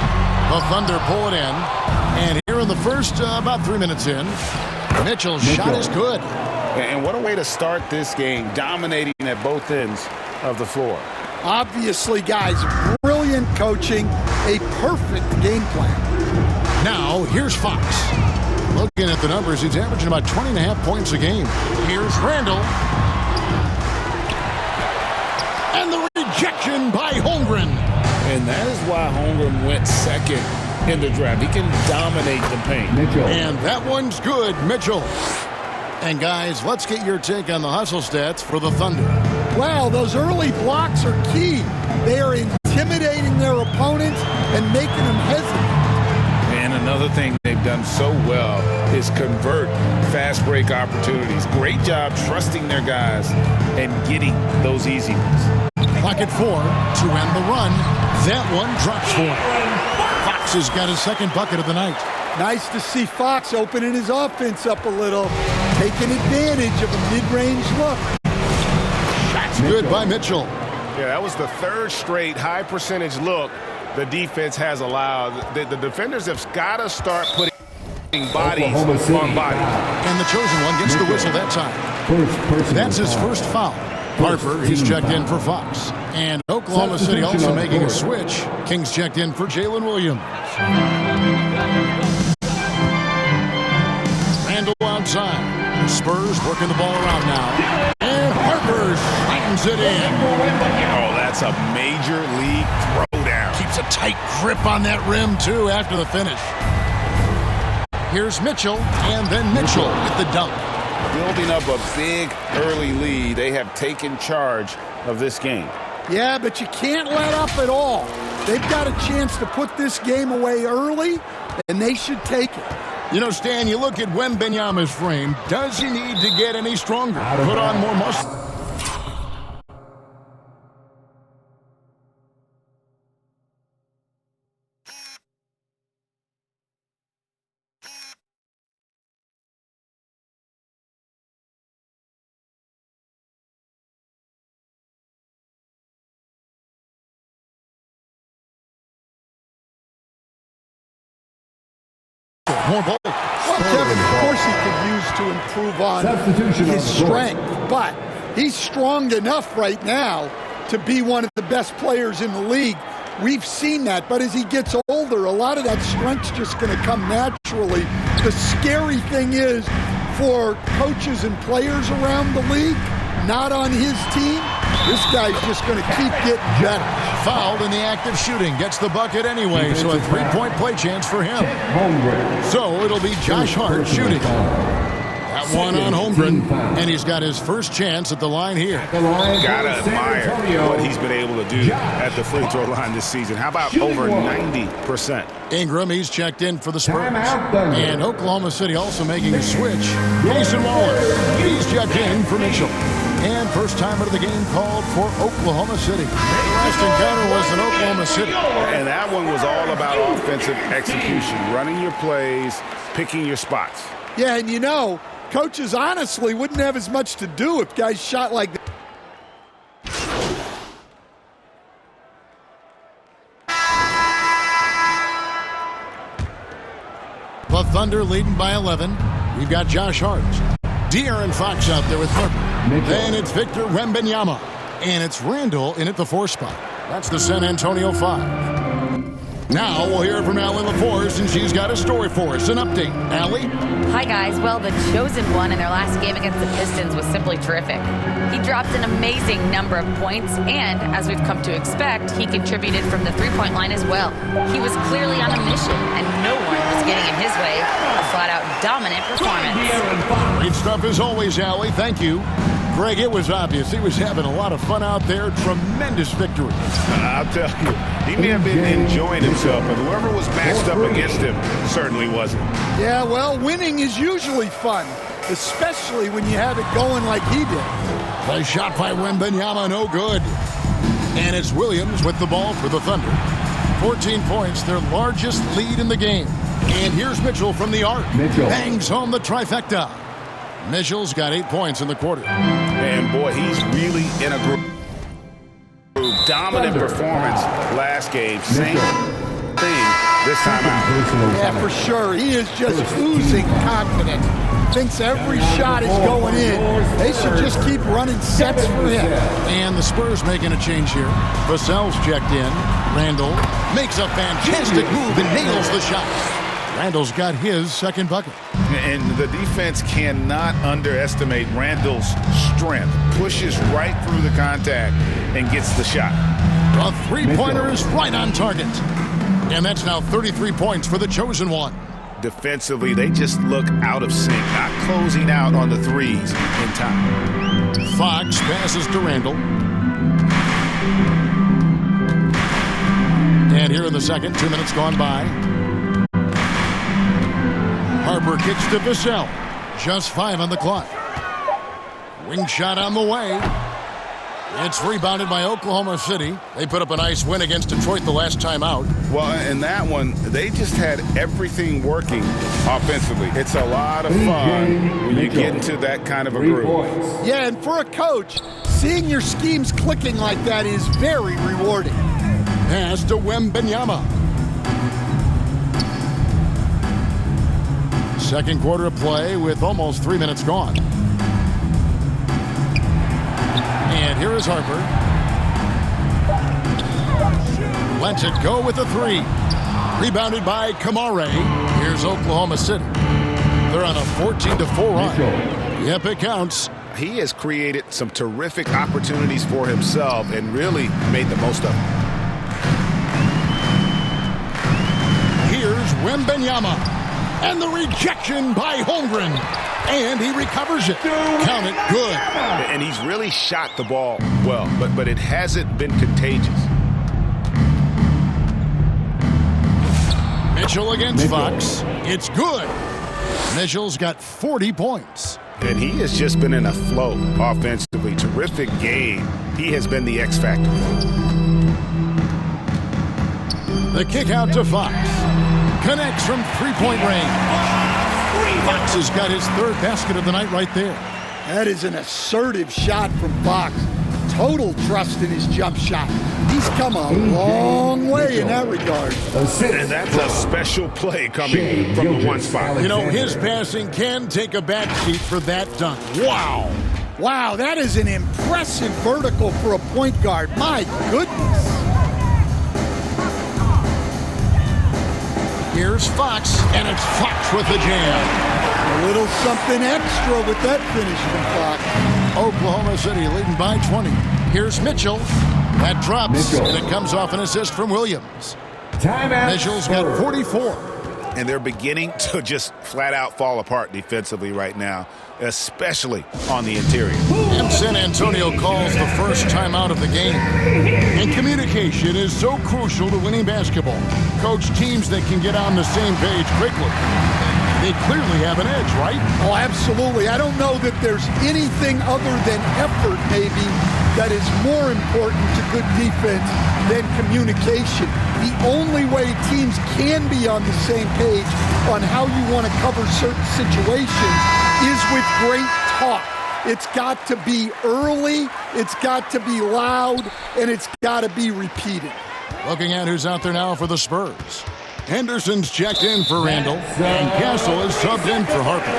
S11: The Thunder pull it in. And here in the first, about 3 minutes in, Mitchell's shot is good.
S12: And what a way to start this game, dominating at both ends of the floor.
S13: Obviously, guys, brilliant coaching, a perfect game plan.
S11: Now, here's Fox. Looking at the numbers, he's averaging about 20.5 points a game. Here's Randall. And the rejection by Holmgren.
S12: And that is why Holmgren went second in the draft. He can dominate the paint.
S11: And that one's good, Mitchell. And guys, let's get your take on the hustle stats for the Thunder.
S13: Wow, those early blocks are key. They are intimidating their opponents and making them hesitate.
S12: And another thing they've done so well is convert fast break opportunities. Great job trusting their guys and getting those easy ones.
S11: Clock at 4 to end the run. That one drops for him. Fox has got his second bucket of the night.
S13: Nice to see Fox opening his offense up a little, taking advantage of a mid-range look.
S11: That's good by Mitchell.
S4: Yeah, that was the third straight high percentage look the defense has allowed. The defenders have got to start putting bodies on bodies.
S11: And the chosen one gets the whistle that time. That's his first foul. Harper, he's checked in for Fox. And Oklahoma City also making a switch. Kings checked in for Jalen Williams. Randall outside. The Spurs working the ball around now. And Harper slams it in.
S12: Oh, that's a major league throwdown.
S11: Keeps a tight grip on that rim, too, after the finish. Here's Mitchell, and then Mitchell with the dunk.
S12: Building up a big early lead. They have taken charge of this game.
S13: Yeah, but you can't let up at all. They've got a chance to put this game away early, and they should take it.
S11: You know, Stan, you look at Wembanyama's frame. Does he need to get any stronger? Put on more muscle? More ball.
S13: Well, Kevin, of course he could use to improve on his strength, but he's strong enough right now to be one of the best players in the league. We've seen that, but as he gets older, a lot of that strength's just going to come naturally. The scary thing is for coaches and players around the league, not on his team, this guy's just going to keep getting better.
S11: Fouled in the act of shooting. Gets the bucket anyway, so a three-point play chance for him. So it'll be Josh Hart shooting. That one on Holmgren, and he's got his first chance at the line here.
S12: Gotta admire what he's been able to do at the free throw line this season. How about over 90%?
S11: Ingram, he's checked in for the Spurs. And Oklahoma City also making a switch. Jason Waller, he's checked in for Mitchell. And first time of the game called for Oklahoma City. The last encounter was in Oklahoma City.
S12: And that one was all about offensive execution, running your plays, picking your spots.
S13: Yeah, and you know, coaches honestly wouldn't have as much to do if guys shot like that.
S11: The Thunder leading by 11. We've got Josh Hart. De'Aaron Fox out there with Harper. Then it's Victor Wembanyama. And it's Randall in at the 4 spot. That's the San Antonio 5. Now we'll hear from Allie LaForce, and she's got a story for us. An update. Allie?
S8: Hi, guys. Well, the chosen one in their last game against the Pistons was simply terrific. He dropped an amazing number of points, and as we've come to expect, he contributed from the three-point line as well. He was clearly on a mission, and no one was getting in his way. A flat-out dominant performance.
S11: Great stuff as always, Allie. Thank you. Greg, it was obvious. He was having a lot of fun out there. Tremendous victory.
S12: I'll tell you, he may have been enjoying himself, but whoever was matched up against him certainly wasn't.
S13: Yeah, well, winning is usually fun, especially when you have it going like he did.
S11: Nice shot by Wembanyama, no good. And it's Williams with the ball for the Thunder. 14 points, their largest lead in the game. And here's Mitchell from the arc. Bangs home the trifecta. Mitchell's got 8 points in the quarter.
S12: And boy, he's really in a group. Dominant performance last game. Same thing this time out.
S13: Yeah, for sure. He is just oozing confidence. Thinks every shot is going in. They should just keep running sets for him.
S11: And the Spurs making a change here. Vassell's checked in. Randall makes a fantastic move and nails the shot. Randall's got his second bucket.
S12: And the defense cannot underestimate Randall's strength. Pushes right through the contact and gets the shot.
S11: The three-pointer is right on target. And that's now 33 points for the chosen one.
S12: Defensively, they just look out of sync, not closing out on the threes in time.
S11: Fox passes to Randall. And here in the second, 2 minutes gone by. Harper kicks to Vassell. Just 5 on the clock. Wing shot on the way. It's rebounded by Oklahoma City. They put up a nice win against Detroit the last time out.
S12: Well, in that one, they just had everything working offensively. It's a lot of fun when you get into that kind of a group.
S13: Yeah, and for a coach, seeing your schemes clicking like that is very rewarding.
S11: Pass to Wembanyama. Second quarter of play with almost 3 minutes gone. And here is Harper. Lets it go with a 3. Rebounded by Kamare. Here's Oklahoma City. They're on a 14-4 run. Yep, it counts.
S12: He has created some terrific opportunities for himself and really made the most of them.
S11: Here's Wembanyama. And the rejection by Holmgren. And he recovers it. Count it, good.
S12: And he's really shot the ball well, but it hasn't been contagious.
S11: Mitchell against Fox. It's good. Mitchell's got 40 points.
S12: And he has just been in a flow offensively. Terrific game. He has been the X factor.
S11: The kick out to Fox. Connects from three-point range. Fox has got his third basket of the night right there.
S13: That is an assertive shot from Fox. Total trust in his jump shot. He's come a long way in that regard.
S12: And that's a special play coming from the one spot.
S11: You know, his passing can take a backseat for that dunk. Wow.
S13: Wow, that is an impressive vertical for a point guard. My goodness.
S11: Here's Fox, and it's Fox with the jam.
S13: A little something extra with that finish from Fox.
S11: Oklahoma City leading by 20. Here's Mitchell. That drops, and it comes off an assist from Williams. Mitchell's got 44.
S12: And they're beginning to just flat out fall apart defensively right now, especially on the interior.
S11: And San Antonio calls the first time out of the game. And communication is so crucial to winning basketball. Coach, teams that can get on the same page quickly, they clearly have an edge, right?
S13: Oh, absolutely. I don't know that there's anything other than effort, maybe, that is more important to good defense than communication. The only way teams can be on the same page on how you want to cover certain situations is with great talk. It's got to be early, it's got to be loud, and it's got to be repeated.
S11: Looking at who's out there now for the Spurs. Henderson's checked in for Randall, and Castle is subbed in for Harper.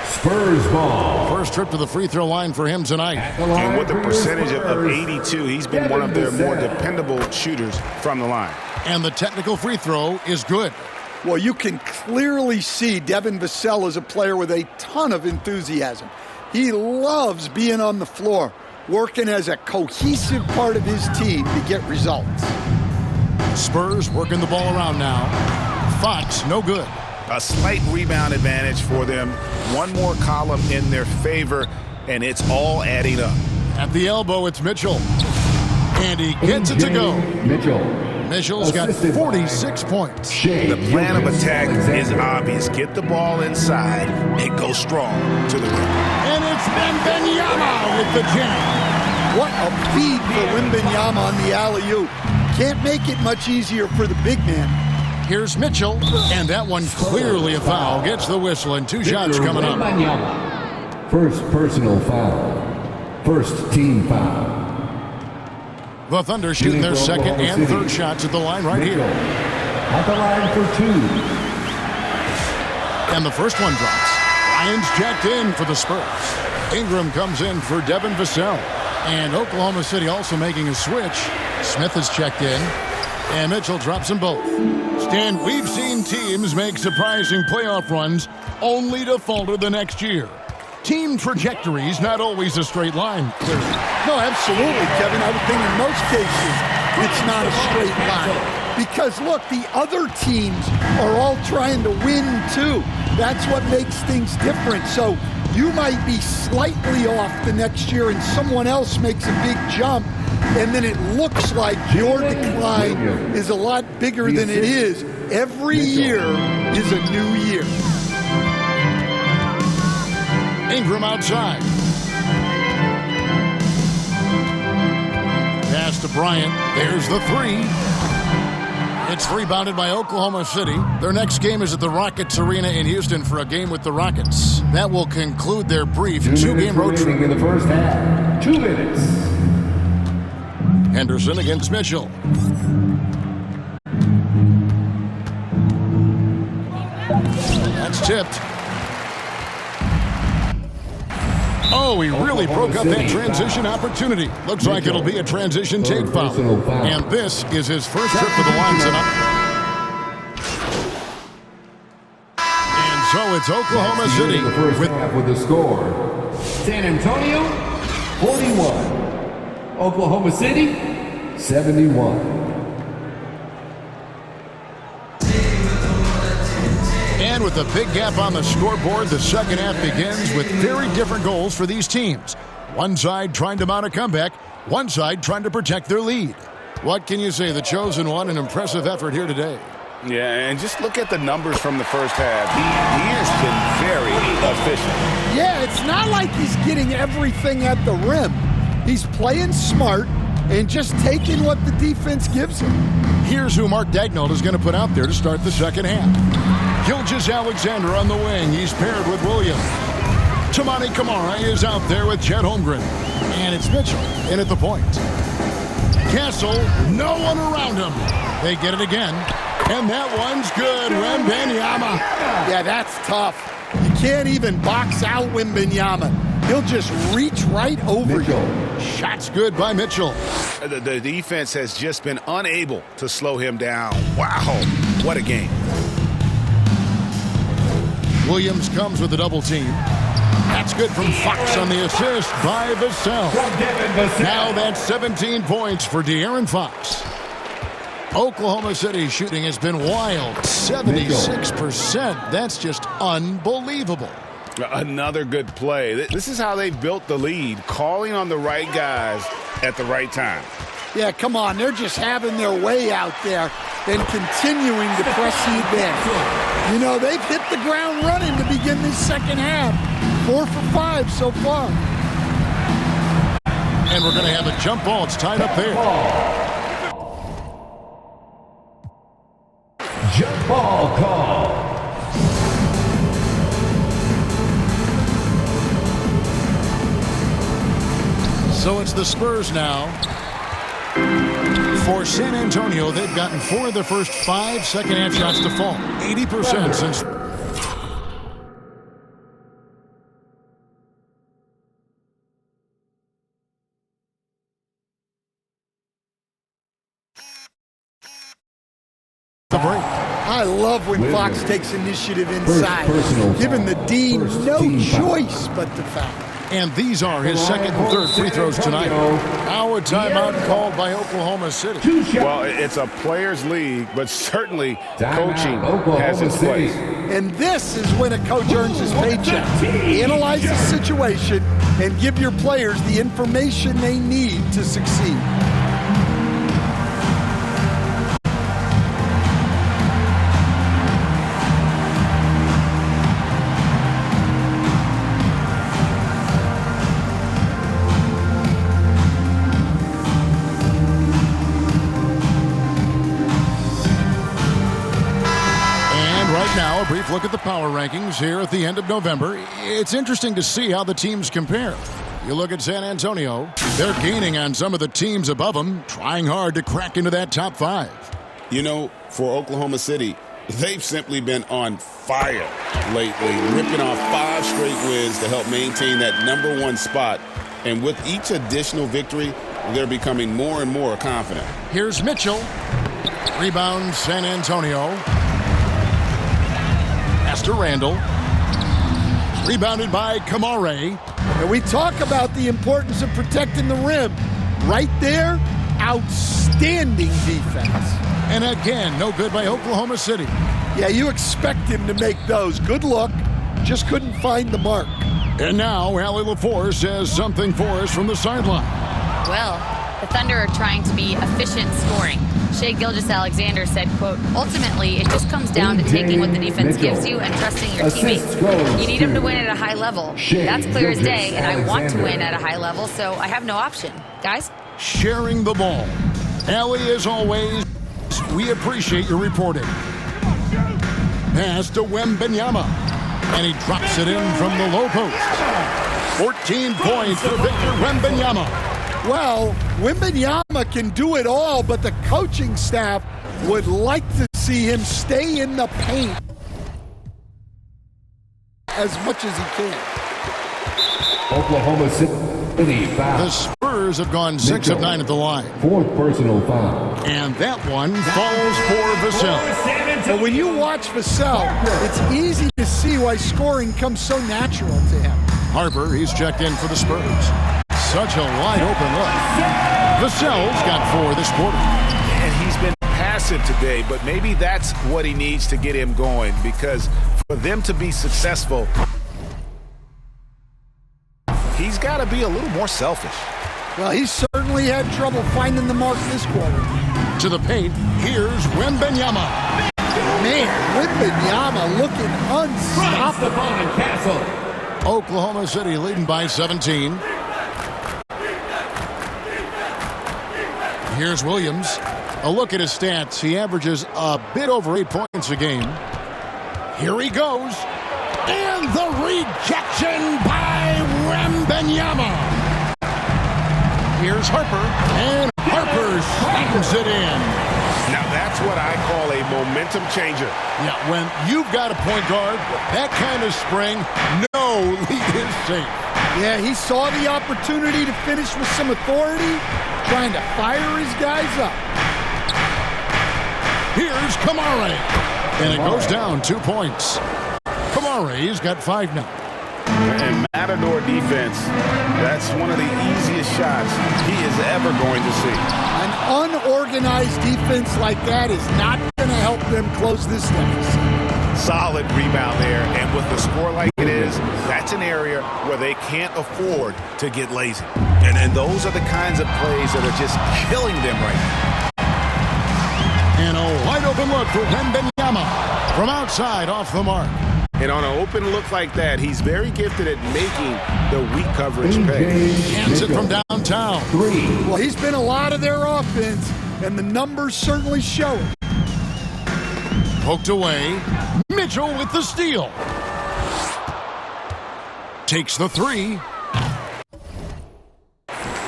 S6: Spurs ball.
S11: First trip to the free throw line for him tonight.
S12: And with a percentage of 82, he's been one of their more dependable shooters from the line.
S11: And the technical free throw is good.
S13: Well, you can clearly see Devin Vassell is a player with a ton of enthusiasm. He loves being on the floor, working as a cohesive part of his team to get results.
S11: Spurs working the ball around now. Fox, no good.
S12: A slight rebound advantage for them. One more column in their favor, and it's all adding up.
S11: At the elbow, it's Mitchell. And he gets it to go. Mitchell's got 46 points.
S12: The plan of attack is obvious. Get the ball inside and go strong to the rim.
S11: And it's Wembanyama with the jam.
S13: What a feed for Wembanyama on the alley-oop. Can't make it much easier for the big man.
S11: Here's Mitchell, and that one clearly a foul. Gets the whistle, and 2 shots coming up.
S6: First personal foul. First team foul.
S11: The Thunder shooting their second and third shots at the line right here.
S6: At the line for 2.
S11: And the first one drops. Ryan's checked in for the Spurs. Ingram comes in for Devin Vassell. And Oklahoma City also making a switch. Smith is checked in. And Mitchell drops them both. Stan, we've seen teams make surprising playoff runs only to falter the next year. Team trajectory's not always a straight line, clearly.
S13: No, absolutely, Kevin. I would think in most cases it's not a straight line. Because, look, the other teams are all trying to win, too. That's what makes things different. So you might be slightly off the next year and someone else makes a big jump, and then it looks like your decline is a lot bigger than it is. Every year is a new year.
S11: Ingram outside. Pass to Bryant. There's the 3. It's rebounded by Oklahoma City. Their next game is at the Rockets Arena in Houston for a game with the Rockets. That will conclude their brief 2-game road trip.
S6: In the first half. 2 minutes.
S11: Henderson against Mitchell. That's tipped. Oh, he really broke up that transition opportunity. Looks like it'll be a transition take foul. And this is his first trip to the line tonight. And so it's Oklahoma City
S6: with the score. San Antonio, 41. Oklahoma City, 71.
S11: And with a big gap on the scoreboard, the second half begins with very different goals for these teams. One side trying to mount a comeback, one side trying to protect their lead. What can you say? The chosen one, an impressive effort here today.
S12: Yeah, and just look at the numbers from the first half. He has been very efficient.
S13: Yeah, it's not like he's getting everything at the rim. He's playing smart and just taking what the defense gives him.
S11: Here's who Mark Daigneault is going to put out there to start the second half. Gilgeous-Alexander on the wing. He's paired with Williams. Toumani Camara is out there with Chet Holmgren. And it's Mitchell in at the point. Castle, no one around him. They get it again. And that one's good. Wembanyama.
S13: Yeah, that's tough. You can't even box out Wembanyama. He'll just reach right over you.
S11: Shot's good by Mitchell.
S12: The defense has just been unable to slow him down. Wow, what a game.
S11: Williams comes with a double team. That's good from Fox on the assist by Vassell. Now that's 17 points for De'Aaron Fox. Oklahoma City shooting has been wild. 76%. That's just unbelievable.
S12: Another good play. This is how they built the lead, calling on the right guys at the right time.
S13: Yeah, come on. They're just having their way out there and continuing to press the advantage. You know, they've hit the ground running to begin this second half. 4 for 5 so far.
S11: And we're going to have a jump ball. It's tied up there.
S6: Jump ball call.
S11: So it's the Spurs now. For San Antonio, they've gotten 4 of their first 5 second-half shots to fall. 80% since... the break.
S13: I love when Fox takes initiative inside, giving the Dean no choice but to foul.
S11: And these are his second and third free throws tonight. Now a timeout called by Oklahoma City.
S12: Well, it's a players' league, but certainly coaching has its place.
S13: And this is when a coach earns his paycheck. Analyze the situation and give your players the information they need to succeed.
S11: Now, a brief look at the power rankings here at the end of November. It's interesting to see how the teams compare. You look at San Antonio, they're gaining on some of the teams above them, trying hard to crack into that top 5.
S12: You know, for Oklahoma City, they've simply been on fire lately, ripping off 5 straight wins to help maintain that #1 spot. And with each additional victory, they're becoming more and more confident.
S11: Here's Mitchell. Rebound San Antonio. To Randall. Rebounded by Kamare.
S13: And we talk about the importance of protecting the rim. Right there, outstanding defense.
S11: And again, no good by Oklahoma City.
S13: Yeah, you expect him to make those. Good look. Just couldn't find the mark.
S11: And now, Allie LaForce says something for us from the sideline.
S8: Well, the Thunder are trying to be efficient scoring. Shai Gilgeous-Alexander said, quote, ultimately, it just comes down to taking what the defense gives you and trusting your teammates. You need them to win at a high level. That's clear as day, and I want to win at a high level, so I have no option. Guys?
S11: Sharing the ball. Allie, as always, we appreciate your reporting. Pass to Wembanyama, and he drops it in from the low post. 14 points for Victor Wembanyama.
S13: Well, Wembanyama can do it all, but the coaching staff would like to see him stay in the paint as much as he can.
S6: Oklahoma City foul.
S11: The Spurs have gone 6 of 9 at the line.
S6: 4th personal foul.
S11: And that one falls for Vassell.
S13: But when you watch Vassell, it's easy to see why scoring comes so natural to him.
S11: Harper, he's checked in for the Spurs. Such a wide open look. Vassell's got 4 this quarter.
S4: And he's been passive today, but maybe that's what he needs to get him going, because for them to be successful, he's got to be a little more selfish.
S13: Well, he certainly had trouble finding the mark this quarter.
S11: To the paint, here's Wembanyama.
S13: Man, Wembanyama looking unstoppable.
S11: Oklahoma City leading by 17. Here's Williams. A look at his stats. He averages a bit over 8 points a game. Here he goes. And the rejection by Wembanyama. Here's Harper. And Harper slams it in.
S4: Now that's what I call a momentum changer.
S11: Yeah, when you've got a point guard, that kind of spring, no lead is safe.
S13: Yeah, he saw the opportunity to finish with some authority, trying to fire his guys up.
S11: Here's Kamare. And it goes down 2 points. Kamare's got 5 now.
S12: And Matador defense, that's one of the easiest shots he is ever going to see.
S13: An unorganized defense like that is not going to help them close this deficit.
S4: Solid rebound there, and with the score like it is, that's an area where they can't afford to get lazy. And those are the kinds of plays that are just killing them right now.
S11: And a wide open look for Wembanyama from outside off the mark.
S4: And on an open look like that, he's very gifted at making the weak coverage pay.
S11: Hands it from downtown.
S6: 3.
S13: Well, he's been a lot of their offense, and the numbers certainly show it.
S11: Poked away. Mitchell with the steal. Takes the 3.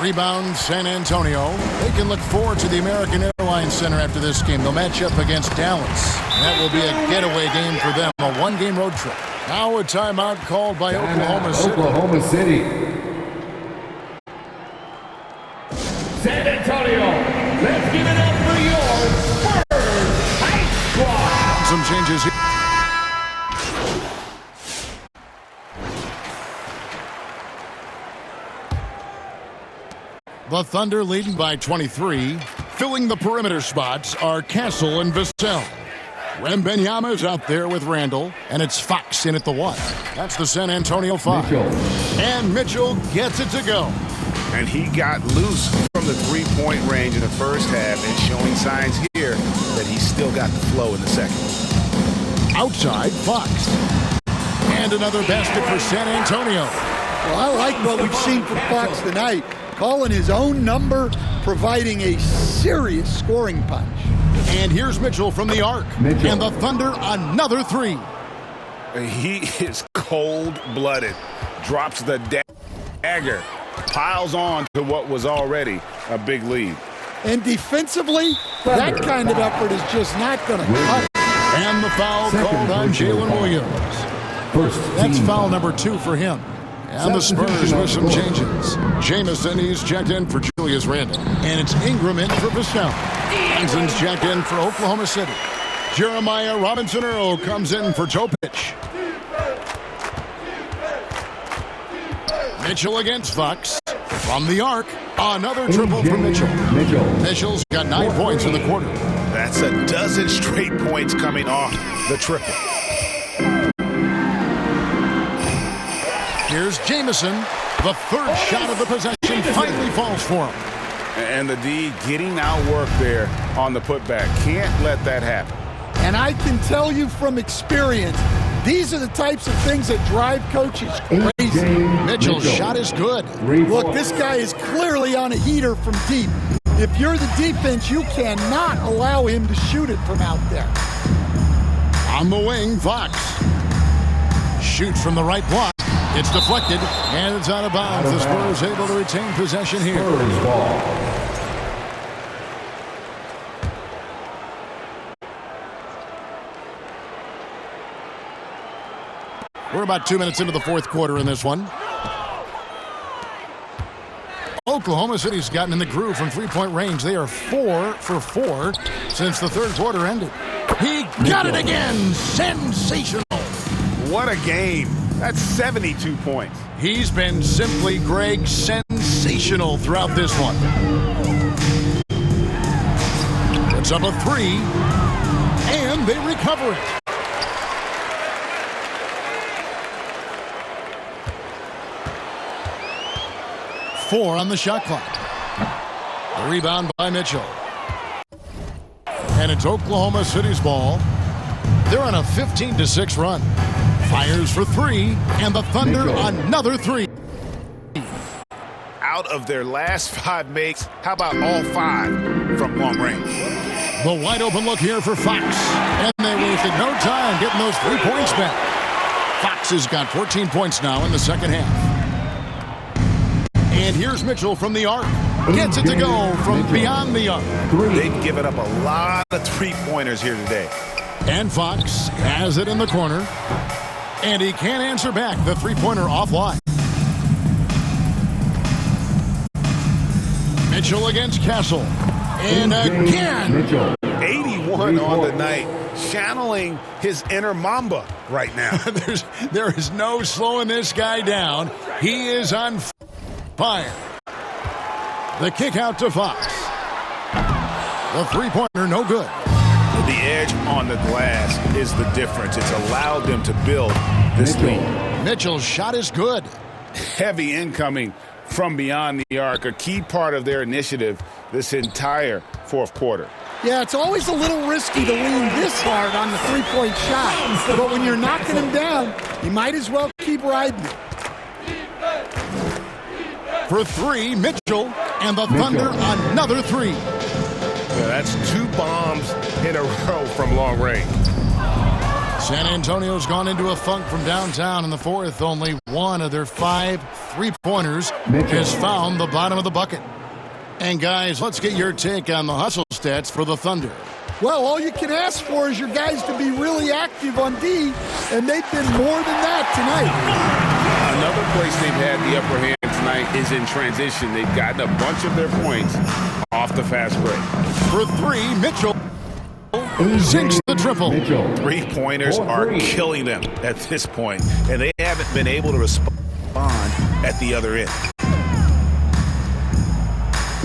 S11: Rebound, San Antonio. They can look forward to the American Airlines Center after this game. They'll match up against Dallas. That will be a getaway game for them, a one-game road trip. Now a timeout called by Oklahoma City.
S6: Oklahoma City. San Antonio, let's give it up for your Spurs High Squad.
S11: Some changes here. The Thunder leading by 23. Filling the perimeter spots are Castle and Vassell. Wembanyama's out there with Randall, and it's Fox in at the 1. That's the San Antonio 5. And Mitchell gets it to go.
S14: And he got loose from the three-point range in the first half and showing signs here that he's still got the flow in the second.
S11: Outside, Fox. And another basket for San Antonio.
S13: Well, I like what we've seen from Fox tonight. Calling his own number, providing a serious scoring punch.
S11: And here's Mitchell from the arc. And the Thunder, another 3.
S14: He is cold-blooded. Drops the dagger. Piles on to what was already a big lead.
S13: And defensively, that kind of effort is just not going to cut it.
S11: And the foul called on Jalen Williams. That's foul number 2 for him. And the Spurs with some changes. Jamison, he's checked in for Julius Randle. And it's Ingram in for Vassell. Hanson's checked in for Oklahoma City. Jeremiah Robinson-Earl comes in for Topic. Mitchell against Fox. From the arc, another triple for Mitchell. Mitchell's got 9 points in the quarter.
S14: That's a dozen straight points coming off the triple.
S11: Here's Jamison. The third shot of the possession finally falls for him.
S14: And the D getting outwork there on the putback. Can't let that happen.
S13: And I can tell you from experience, these are the types of things that drive coaches crazy.
S11: Mitchell's shot is good.
S13: Look, this guy is clearly on a heater from deep. If you're the defense, you cannot allow him to shoot it from out there.
S11: On the wing, Fox. Shoots from the right block. It's deflected, and it's out of bounds. The Spurs able to retain possession here. We're about 2 minutes into the fourth quarter in this one. Oklahoma City's gotten in the groove from three-point range. They are 4 for 4 since the third quarter ended. He got it again! Sensational!
S14: What a game. That's 72 points.
S11: He's been simply, Greg, sensational throughout this one. Puts up a 3, and they recover it. Four on the shot clock. The rebound by Mitchell. And it's Oklahoma City's ball. They're on a 15-6 run. Fires for 3, and the Thunder another 3.
S14: Out of their last 5 makes, how about all 5 from long range?
S11: The wide open look here for Fox. And they wasted no time getting those 3 points back. Fox has got 14 points now in the second half. And here's Mitchell from the arc. Gets it to go from beyond the arc.
S14: They've given up a lot of three-pointers here today.
S11: And Fox has it in the corner. And he can't answer back. The three-pointer offline. Mitchell against Castle. And again.
S14: 81 on the night. Channeling his inner Mamba right now.
S11: There is no slowing this guy down. He is on fire. The kick out to Fox. The three-pointer no good.
S14: The edge on the glass is the difference. It's allowed them to build this lead.
S11: Mitchell's shot is good.
S14: Heavy incoming from beyond the arc, a key part of their initiative this entire fourth quarter.
S13: Yeah, it's always a little risky to lean this hard on the three-point shot. But when you're knocking him down, you might as well keep riding it.
S11: For 3, Mitchell, and the Thunder another 3.
S14: Yeah, that's 2 bombs in a row from long range.
S11: San Antonio's gone into a funk from downtown in the fourth. Only one of their 5 3-pointers has found the bottom of the bucket. And guys, let's get your take on the hustle stats for the Thunder.
S13: Well, all you can ask for is your guys to be really active on D, and they've been more than that tonight.
S14: Another place they've had the upper hand tonight is in transition. They've gotten a bunch of their points off the fast break.
S11: For 3, Mitchell sinks the triple.
S14: 3-pointers are killing them at this point, and they haven't been able to respond at the other end.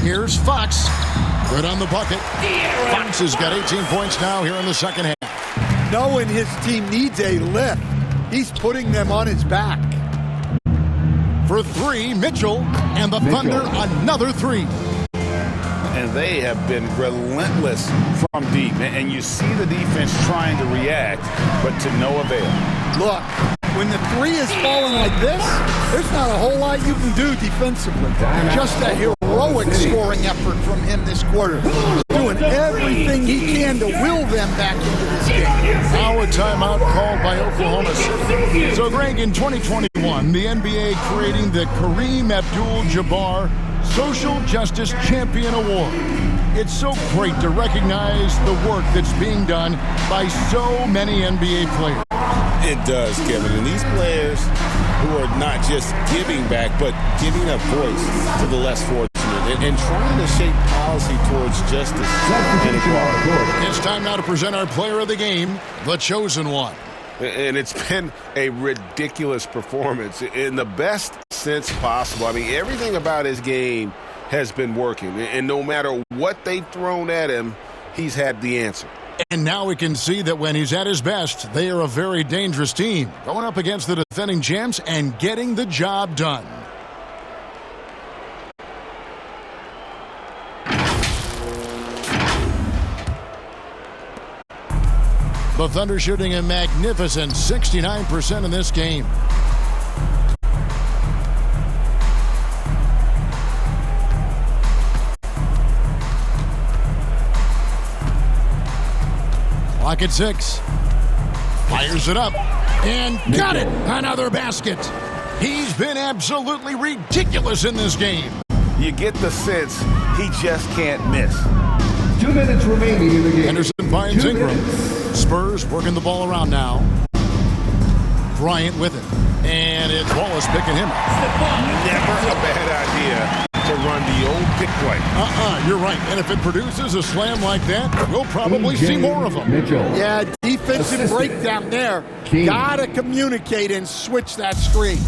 S11: Here's Fox. Good on the bucket. Fox has got 18 points now here in the second half.
S13: Knowing his team needs a lift, he's putting them on his back.
S11: For 3, Mitchell, and the Thunder another 3.
S14: And they have been relentless from deep. And you see the defense trying to react, but to no avail.
S13: Look, when the 3 is falling like this, there's not a whole lot you can do defensively. Just a heroic scoring effort from him this quarter. He's doing everything he can to will them back into this game.
S11: Now a timeout called by Oklahoma City. So, Greg, in 2021, the NBA creating the Kareem Abdul-Jabbar Social Justice Champion Award. It's so great to recognize the work that's being done by so many NBA players.
S12: It does, Kevin. And these players who are not just giving back, but giving a voice to the less fortunate and trying to shape policy towards justice and equality.
S11: It's time now to present our player of the game, the chosen one.
S14: And it's been a ridiculous performance in the best sense possible. I mean, everything about his game has been working. And no matter what they've thrown at him, he's had the answer.
S11: And now we can see that when he's at his best, they are a very dangerous team, going up against the defending champs and getting the job done. The Thunder shooting a magnificent 69% in this game. Clock at 6. Fires it up. And got it. Another basket. He's been absolutely ridiculous in this game.
S14: You get the sense he just can't miss.
S6: 2 minutes remaining in the game.
S11: Henderson finds Ingram. Spurs working the ball around now. Bryant with it. And it's Wallace picking him up.
S14: Never a bad idea to run the old pick play.
S11: You're right. And if it produces a slam like that, we'll probably see more of them.
S13: Yeah, defensive breakdown there. Gotta communicate and switch that screen.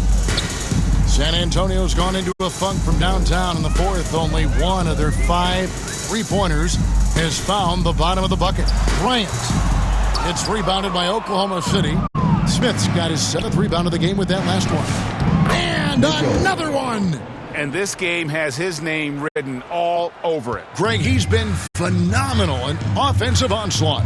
S11: San Antonio's gone into a funk from downtown in the fourth. Only one of their 5 3-pointers has found the bottom of the bucket. Bryant. It's rebounded by Oklahoma City. Smith's got his 7th rebound of the game with that last one. And another one.
S14: And this game has his name written all over it.
S11: Greg, he's been phenomenal in offensive onslaught.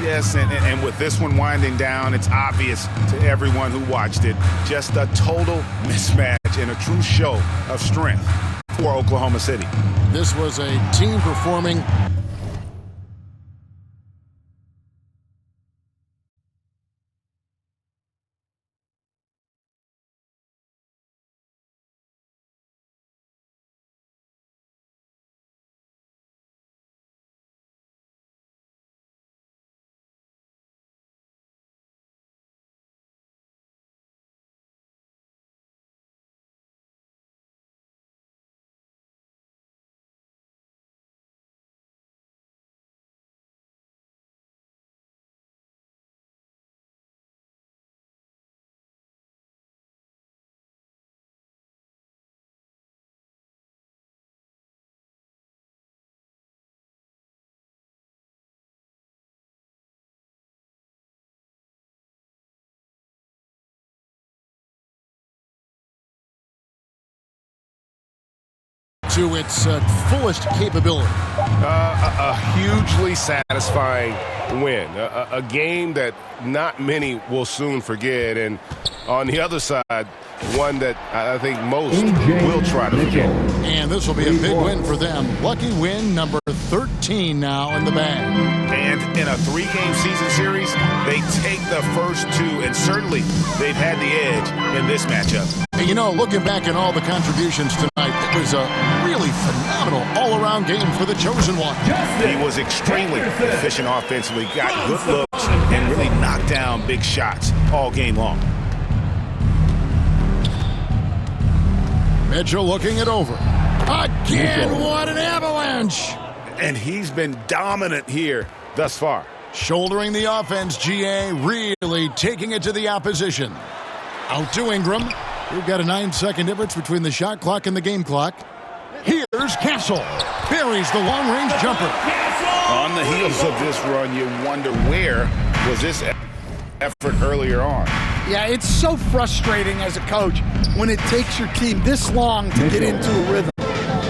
S14: Yes, and with this one winding down, it's obvious to everyone who watched it. Just a total mismatch and a true show of strength for Oklahoma City.
S11: This was a team performing to its fullest capability.
S14: A hugely satisfying win. A game that not many will soon forget. And on the other side, one that I think most will try to forget.
S11: And this will be a big win for them. Lucky win number 13 now in the bag.
S14: And in a 3-game season series, they take the first two, and certainly they've had the edge in this matchup.
S11: And you know, looking back at all the contributions tonight, it was a really phenomenal all-around game for the chosen one.
S14: He was extremely efficient offensively, got good looks, and really knocked down big shots all game long.
S11: Mitchell looking it over. Again, what an avalanche!
S14: And he's been dominant here thus far.
S11: Shouldering the offense, GA really taking it to the opposition. Out to Ingram. We've got a 9-second difference between the shot clock and the game clock. Here's Castle. Buries the long-range jumper.
S12: On the heels of this run, you wonder where was this effort earlier on.
S13: Yeah, it's so frustrating as a coach when it takes your team this long to get into a rhythm.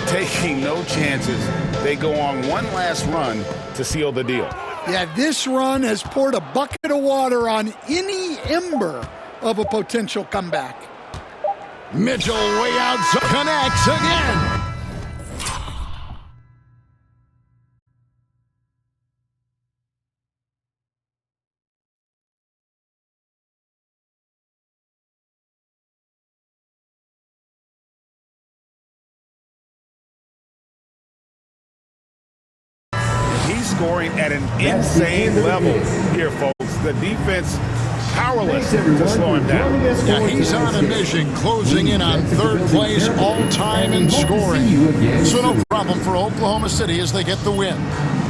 S12: Taking no chances, they go on one last run to seal the deal.
S13: Yeah, this run has poured a bucket of water on any ember of a potential comeback.
S11: Mitchell way out, so connects again.
S12: He's scoring at an insane level here, folks. The defense powerless to slow him down.
S11: Yeah, he's on a mission, closing in on third place all-time in scoring. So no problem for Oklahoma City as they get the win.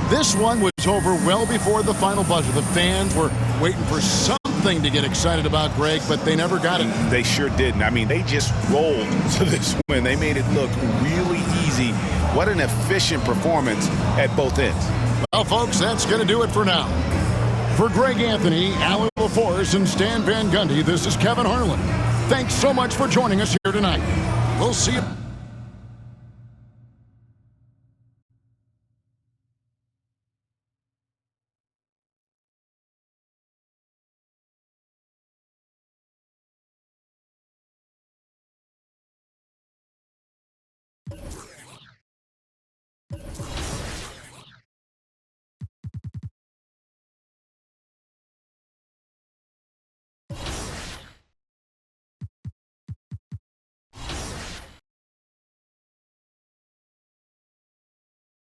S11: This one was over well before the final buzzer. The fans were waiting for something to get excited about, Greg, but they never got it.
S14: They sure didn't. I mean, they just rolled to this win. They made it look really easy. What an efficient performance at both ends.
S11: Well, folks, that's going to do it for now. For Greg Anthony, Alan LaForce, and Stan Van Gundy, this is Kevin Harlan. Thanks so much for joining us here tonight. We'll see you.